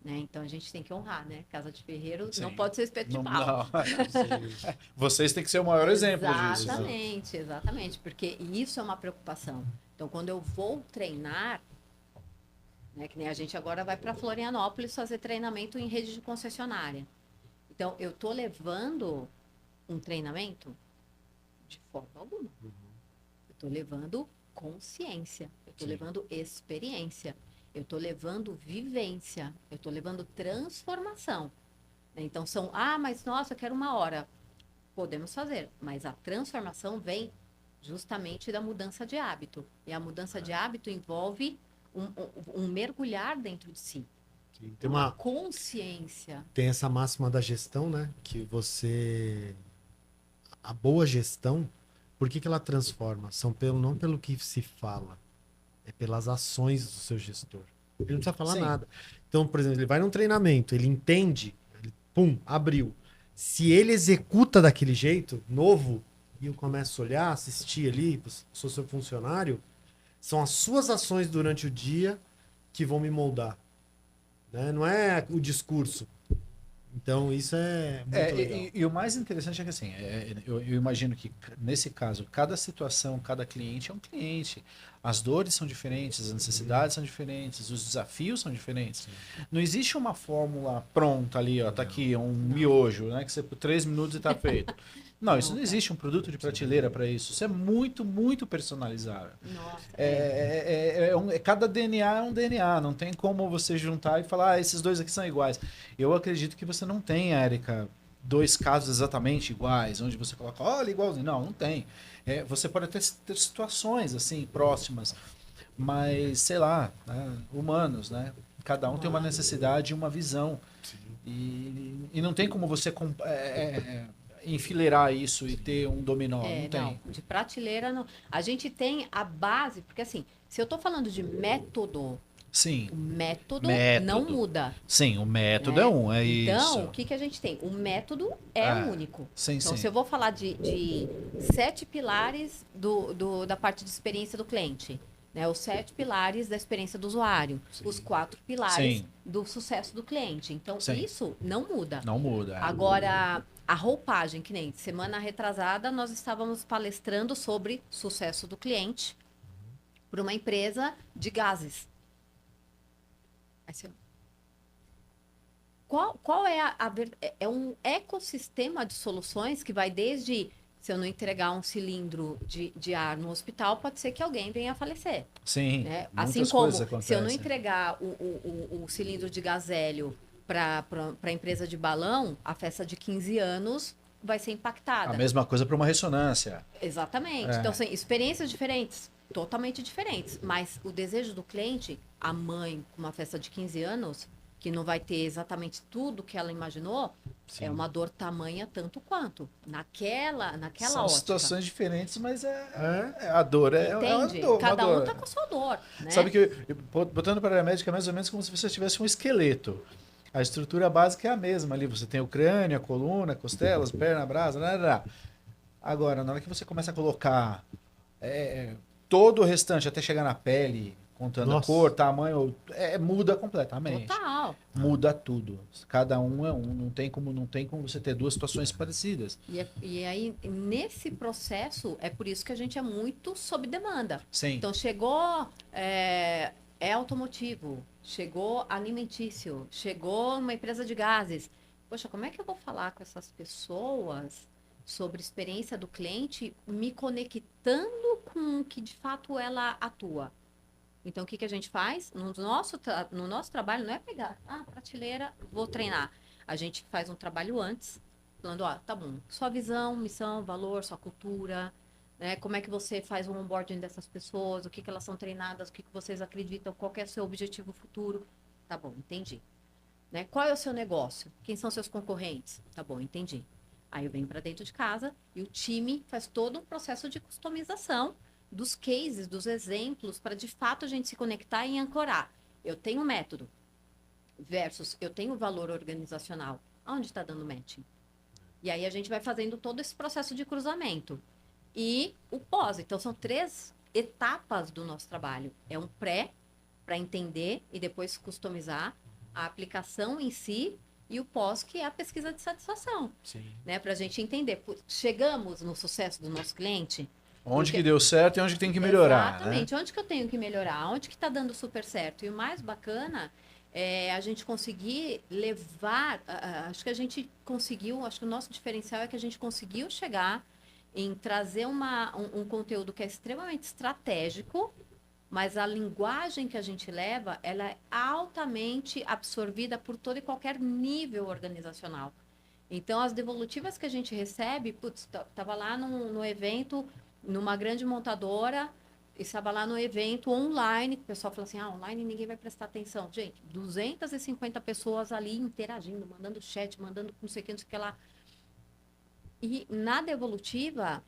Né? Então a gente tem que honrar, né? Casa de ferreiro não pode ser espeto de pau. Vocês têm que ser o maior exemplo disso. Exatamente, exatamente, porque isso é uma preocupação. Então quando eu vou treinar, né, que nem a gente agora vai para Florianópolis fazer treinamento em rede de concessionária. Então eu tô levando um treinamento de forma alguma. Eu tô levando consciência, eu tô levando experiência. Eu estou levando vivência, eu estou levando transformação. Então mas nossa, eu quero 1 hora. Podemos fazer, mas a transformação vem justamente da mudança de hábito. E a mudança de hábito envolve um mergulhar dentro de si. Tem uma consciência. Tem essa máxima da gestão, né? Que a boa gestão, por que ela transforma? Não pelo que se fala. É pelas ações do seu gestor. Ele não precisa falar nada. Então, por exemplo, ele vai num treinamento, ele entende, abriu. Se ele executa daquele jeito, novo, e eu começo a olhar, assistir ali, sou seu funcionário, são as suas ações durante o dia que vão me moldar. Né? Não é o discurso. Então, isso é muito legal. E o mais interessante é que, assim, eu imagino que, nesse caso, cada situação, cada cliente é um cliente. As dores são diferentes, as necessidades são diferentes, os desafios são diferentes. Não existe uma fórmula pronta ali, ó, tá aqui, um miojo, né, que você por 3 minutos e tá feito. Não, isso não cara. existe um produto de prateleira para isso. Isso é muito, muito personalizável. Nossa, Cada DNA é um DNA. Não tem como você juntar e falar, esses dois aqui são iguais. Eu acredito que você não tem, Érica, dois casos exatamente iguais, onde você coloca, olha, igualzinho. Não, não tem. Você pode até ter situações assim, próximas, mas, sei lá, né, humanos, né? Cada um tem uma necessidade e uma visão. E não tem como você enfileirar isso e ter um dominó. Não tem. não, de prateleira não. A gente tem a base, porque assim, se eu estou falando de método, Sim. o método não Método. muda. Sim, o método Né? é um, é Então, isso. o que a gente tem? O método é único. Sim, Então, sim. se eu vou falar de 7 pilares da parte de experiência do cliente, né? Os 7 pilares da experiência do usuário, os 4 pilares Sim. do sucesso do cliente. Então, Sim. isso não muda. Não muda. Agora, a roupagem, que nem semana retrasada, nós estávamos palestrando sobre sucesso do cliente para uma empresa de gases. Aí você, qual é é um ecossistema de soluções que vai desde, se eu não entregar um cilindro de ar no hospital, pode ser que alguém venha a falecer. Sim. Né? Muitas Assim como, coisas acontecem. se eu não entregar o cilindro de gás hélio para a empresa de balão, a festa de 15 anos vai ser impactada. A mesma coisa para uma ressonância. Exatamente. Então, são experiências diferentes, totalmente diferentes. Mas o desejo do cliente, a mãe com uma festa de 15 anos, que não vai ter exatamente tudo que ela imaginou, Sim. é uma dor tamanha tanto quanto. Naquela São ótica. situações diferentes, mas a dor é Entende? uma dor. Cada uma um dor. tá com a sua dor, né? Sabe que, botando para a médica, é mais ou menos como se você tivesse um esqueleto. A estrutura básica é a mesma ali. Você tem o crânio, a coluna, costelas, perna, braço, nada. Agora, na hora que você começa a colocar todo o restante até chegar na pele, contando a cor, tamanho, muda completamente. Total. Muda tudo. Cada um é um. Não tem como você ter duas situações parecidas. E aí, nesse processo, é por isso que a gente é muito sob demanda. Sim. Então, chegou... é automotivo, chegou alimentício, chegou uma empresa de gases. Poxa, como é que eu vou falar com essas pessoas sobre experiência do cliente, me conectando com o que de fato ela atua? Então, o que a gente faz? No nosso trabalho, não é pegar, prateleira, vou treinar. A gente faz um trabalho antes, falando, tá bom, sua visão, missão, valor, sua cultura, né? Como é que você faz o onboarding dessas pessoas, o que elas são treinadas, o que vocês acreditam, qual é o seu objetivo futuro. Tá bom, entendi. Né? Qual é o seu negócio? Quem são seus concorrentes? Tá bom, entendi. Aí eu venho para dentro de casa e o time faz todo um processo de customização dos cases, dos exemplos, para de fato a gente se conectar e ancorar. Eu tenho método versus eu tenho valor organizacional. Aonde está dando matching? E aí a gente vai fazendo todo esse processo de cruzamento. E o pós. Então, são 3 etapas do nosso trabalho. É um pré, para entender e depois customizar a aplicação em si, e o pós, que é a pesquisa de satisfação. Sim. Né? Para a gente entender. Chegamos no sucesso do nosso cliente? Onde que deu certo e onde que tem que melhorar. Exatamente. Né? Onde que eu tenho que melhorar? Onde que está dando super certo? E o mais bacana é a gente conseguir levar... acho que a gente conseguiu... Acho que o nosso diferencial é que a gente conseguiu chegar em trazer um conteúdo que é extremamente estratégico, mas a linguagem que a gente leva, ela é altamente absorvida por todo e qualquer nível organizacional. Então, as devolutivas que a gente recebe, estava lá no evento, numa grande montadora, estava lá no evento online, o pessoal falou assim, online ninguém vai prestar atenção. Gente, 250 pessoas ali interagindo, mandando chat, mandando não sei o que lá. E na devolutiva,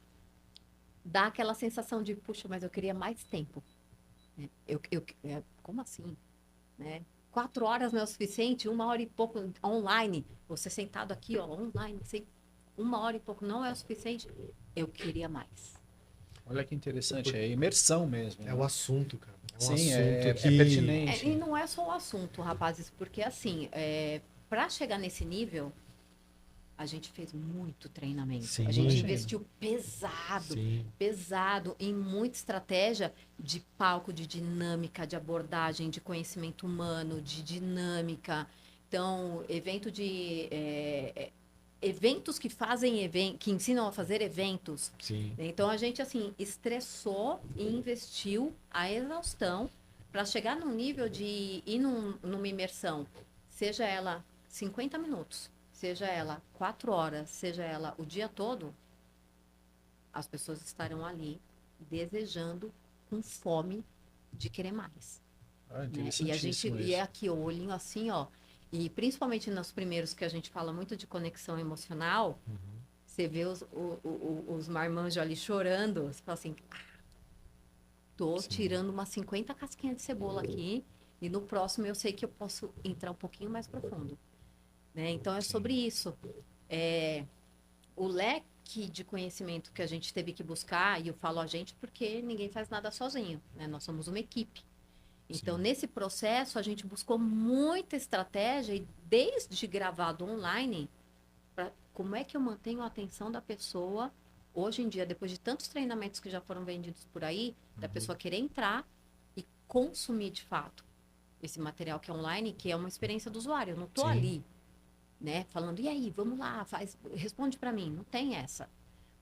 dá aquela sensação de, puxa, mas eu queria mais tempo. Como assim? Né? 4 horas não é o suficiente? 1 hora e pouco online. Você sentado aqui, online, 1 hora e pouco não é o suficiente? Eu queria mais. Olha que interessante, é imersão mesmo. É o assunto, cara. Sim, é pertinente. E não é só o assunto, rapazes, porque assim, para chegar nesse nível, a gente fez muito treinamento. Sim, a gente investiu Sim. pesado em muita estratégia de palco, de dinâmica, de abordagem, de conhecimento humano, de dinâmica. Então, evento de eventos que fazem que ensinam a fazer eventos. Sim. Então a gente assim estressou e investiu a exaustão para chegar num nível de ir numa imersão, seja ela 50 minutos, seja ela 4 horas, seja ela o dia todo, as pessoas estarão ali desejando, com fome de querer mais. Ah, Né? E é aqui o olhinho assim, ó. E principalmente nos primeiros que a gente fala muito de conexão emocional, você vê os marmanjos ali chorando, você fala assim, tô tirando umas 50 casquinhas de cebola aqui, e no próximo eu sei que eu posso entrar um pouquinho mais profundo. Né? Então é sobre isso. O leque de conhecimento que a gente teve que buscar, e eu falo a gente porque ninguém faz nada sozinho, né? Nós somos uma equipe. Então, nesse processo, a gente buscou muita estratégia, e desde gravado online, como é que eu mantenho a atenção da pessoa, hoje em dia, depois de tantos treinamentos que já foram vendidos por aí, da pessoa querer entrar e consumir de fato esse material que é online, que é uma experiência do usuário. Eu não estou ali, né, falando, e aí, vamos lá, responde para mim. Não tem essa.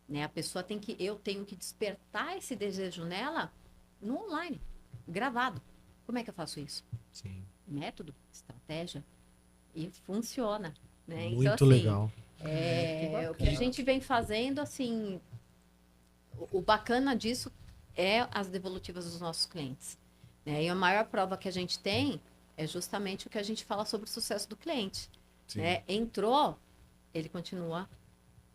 Né? A pessoa eu tenho que despertar esse desejo nela no online, gravado. Como é que eu faço isso? Sim. Método, estratégia, e funciona. Né? Muito então, assim, legal. O que a gente vem fazendo, assim, o bacana disso é as devolutivas dos nossos clientes. Né? E a maior prova que a gente tem é justamente o que a gente fala sobre o sucesso do cliente. Né? Entrou, ele continua.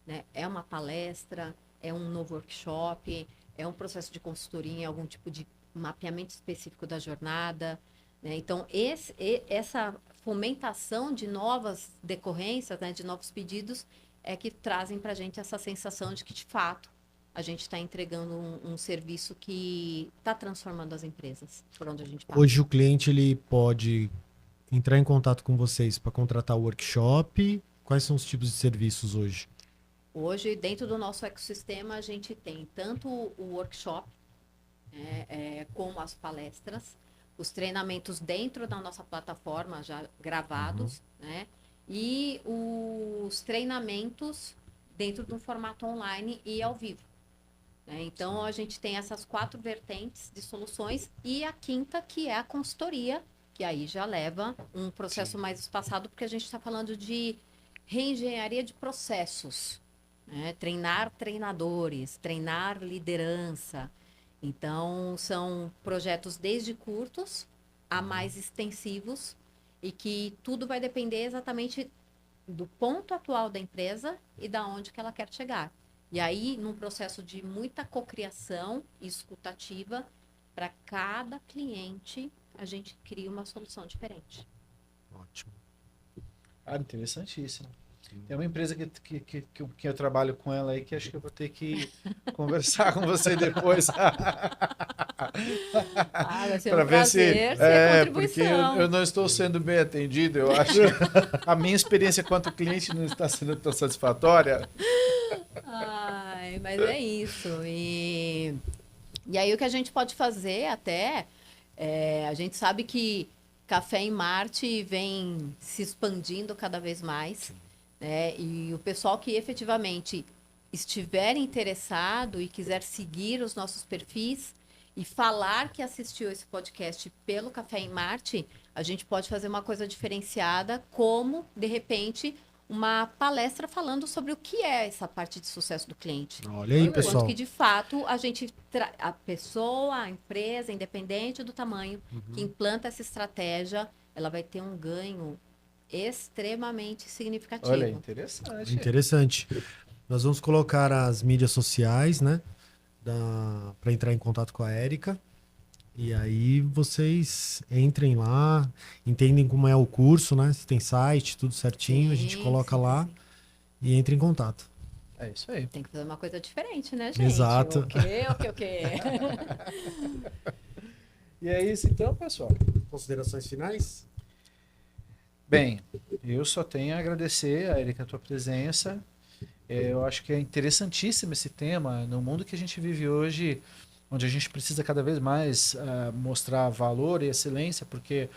Né? É uma palestra, é um novo workshop, é um processo de consultoria em algum tipo de mapeamento específico da jornada. Né? Então, essa fomentação de novas decorrências, né, de novos pedidos, é que trazem para a gente essa sensação de que, de fato, a gente está entregando um serviço que está transformando as empresas por onde a gente passa. Hoje o cliente ele pode entrar em contato com vocês para contratar o workshop. Quais são os tipos de serviços hoje? Hoje, dentro do nosso ecossistema, a gente tem tanto o workshop, como as palestras, os treinamentos dentro da nossa plataforma, já gravados, né? E os treinamentos dentro de um formato online e ao vivo. Né? Então, a gente tem essas 4 vertentes de soluções, e a quinta, que é a consultoria, que aí já leva um processo mais espaçado, porque a gente está falando de reengenharia de processos. Né? Treinar treinadores, treinar liderança. Então, são projetos desde curtos a mais extensivos, e que tudo vai depender exatamente do ponto atual da empresa e da onde que ela quer chegar. E aí, num processo de muita cocriação e escutativa, para cada cliente, a gente cria uma solução diferente. Ótimo. Ah, interessantíssimo. Tem uma empresa que eu trabalho com ela aí, que acho que eu vou ter que conversar com você depois. Vai ser Para um ver prazer ser porque contribuição. eu não estou sendo bem atendido. Eu acho que a minha experiência quanto cliente não está sendo tão satisfatória. Ai, mas é isso. E aí o que a gente pode fazer até, a gente sabe que Café em Marte vem se expandindo cada vez mais. Né? E o pessoal que efetivamente estiver interessado e quiser seguir os nossos perfis e falar que assistiu esse podcast pelo Café em Marte, a gente pode fazer uma coisa diferenciada, como, de repente, uma palestra falando sobre o que é essa parte de sucesso do cliente. Olha aí, pessoal. Quanto que, de fato, a pessoa, a empresa, independente do tamanho, que implanta essa estratégia, ela vai ter um ganho extremamente significativo. Olha, interessante. Interessante. Nós vamos colocar as mídias sociais, né? Para entrar em contato com a Érica. E aí vocês entrem lá, entendem como é o curso, né? Se tem site, tudo certinho, a gente coloca lá e entra em contato. É isso aí. Tem que fazer uma coisa diferente, né, gente? Exato. Ok. E é isso então, pessoal. Considerações finais? Bem, eu só tenho a agradecer, Érica, a tua presença. Eu acho que é interessantíssimo esse tema no mundo que a gente vive hoje, onde a gente precisa cada vez mais mostrar valor e excelência, porque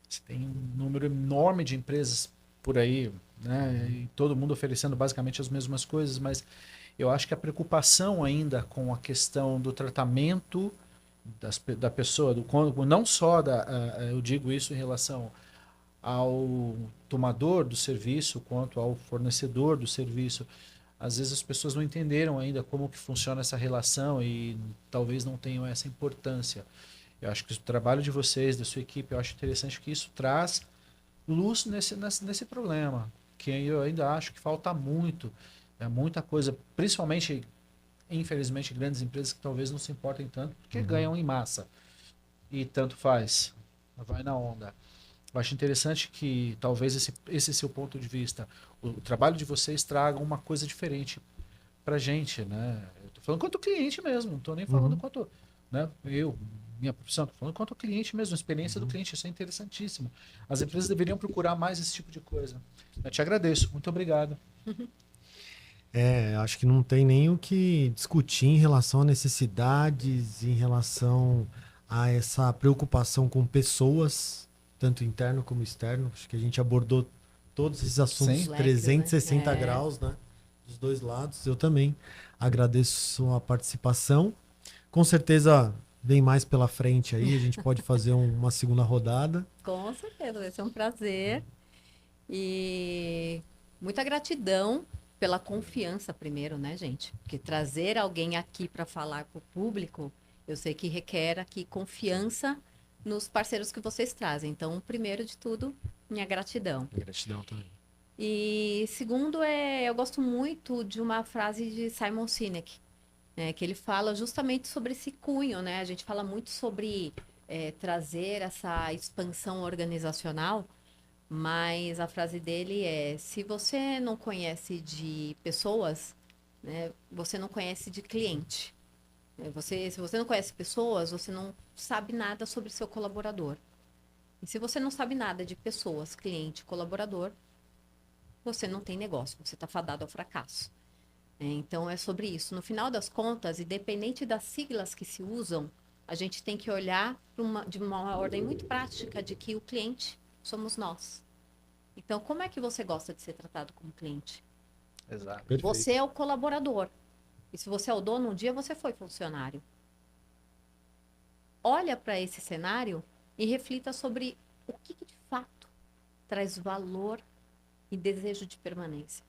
você tem um número enorme de empresas por aí, né? E todo mundo oferecendo basicamente as mesmas coisas, mas eu acho que a preocupação ainda com a questão do tratamento da pessoa, não só eu digo isso em relação ao tomador do serviço quanto ao fornecedor do serviço. Às vezes as pessoas não entenderam ainda como que funciona essa relação e talvez não tenham essa importância. Eu acho que o trabalho de vocês, da sua equipe, eu acho interessante que isso traz luz nesse problema, que eu ainda acho que falta muito, muita coisa, principalmente, infelizmente, grandes empresas que talvez não se importem tanto, porque ganham em massa. E tanto faz, vai na onda. Eu acho interessante que talvez esse seu ponto de vista, o trabalho de vocês traga uma coisa diferente para a gente, né? Eu tô falando quanto cliente mesmo, não estou nem falando quanto, né? Minha profissão, estou falando quanto cliente mesmo, a experiência do cliente, isso é interessantíssimo. As empresas deveriam procurar mais esse tipo de coisa. Eu te agradeço, muito obrigado. Acho que não tem nem o que discutir em relação a necessidades, em relação a essa preocupação com pessoas, tanto interno como externo. Acho que a gente abordou todos esses assuntos Sim. 360 graus, né? Dos dois lados. Eu também agradeço a participação. Com certeza vem mais pela frente aí, a gente pode fazer uma segunda rodada. Com certeza, vai ser um prazer. E muita gratidão pela confiança primeiro, né, gente? Porque trazer alguém aqui para falar para o público, eu sei que requer aqui confiança nos parceiros que vocês trazem. Então, primeiro de tudo, minha gratidão. Gratidão também. E segundo, eu gosto muito de uma frase de Simon Sinek, né, que ele fala justamente sobre esse cunho, né? A gente fala muito sobre trazer essa expansão organizacional, mas a frase dele é: se você não conhece de pessoas, né, você não conhece de cliente. Se você não conhece pessoas, você não sabe nada sobre seu colaborador. E se você não sabe nada de pessoas, cliente, colaborador, você não tem negócio, você está fadado ao fracasso. Então, é sobre isso. No final das contas, independente das siglas que se usam, a gente tem que olhar de uma ordem muito prática de que o cliente somos nós. Então, como é que você gosta de ser tratado como cliente? Exato. Perfeito. Você é o colaborador. E se você é o dono, um dia você foi funcionário. Olha para esse cenário e reflita sobre o que de fato traz valor e desejo de permanência.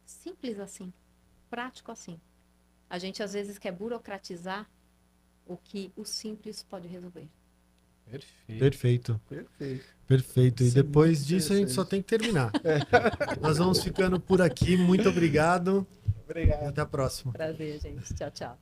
Simples assim. Prático assim. A gente às vezes quer burocratizar o que o simples pode resolver. Perfeito. E Isso é depois muito disso a gente só interessante. tem que terminar. Nós vamos ficando por aqui. Muito obrigado. Obrigado. E até a próxima. Prazer, gente. Tchau, tchau.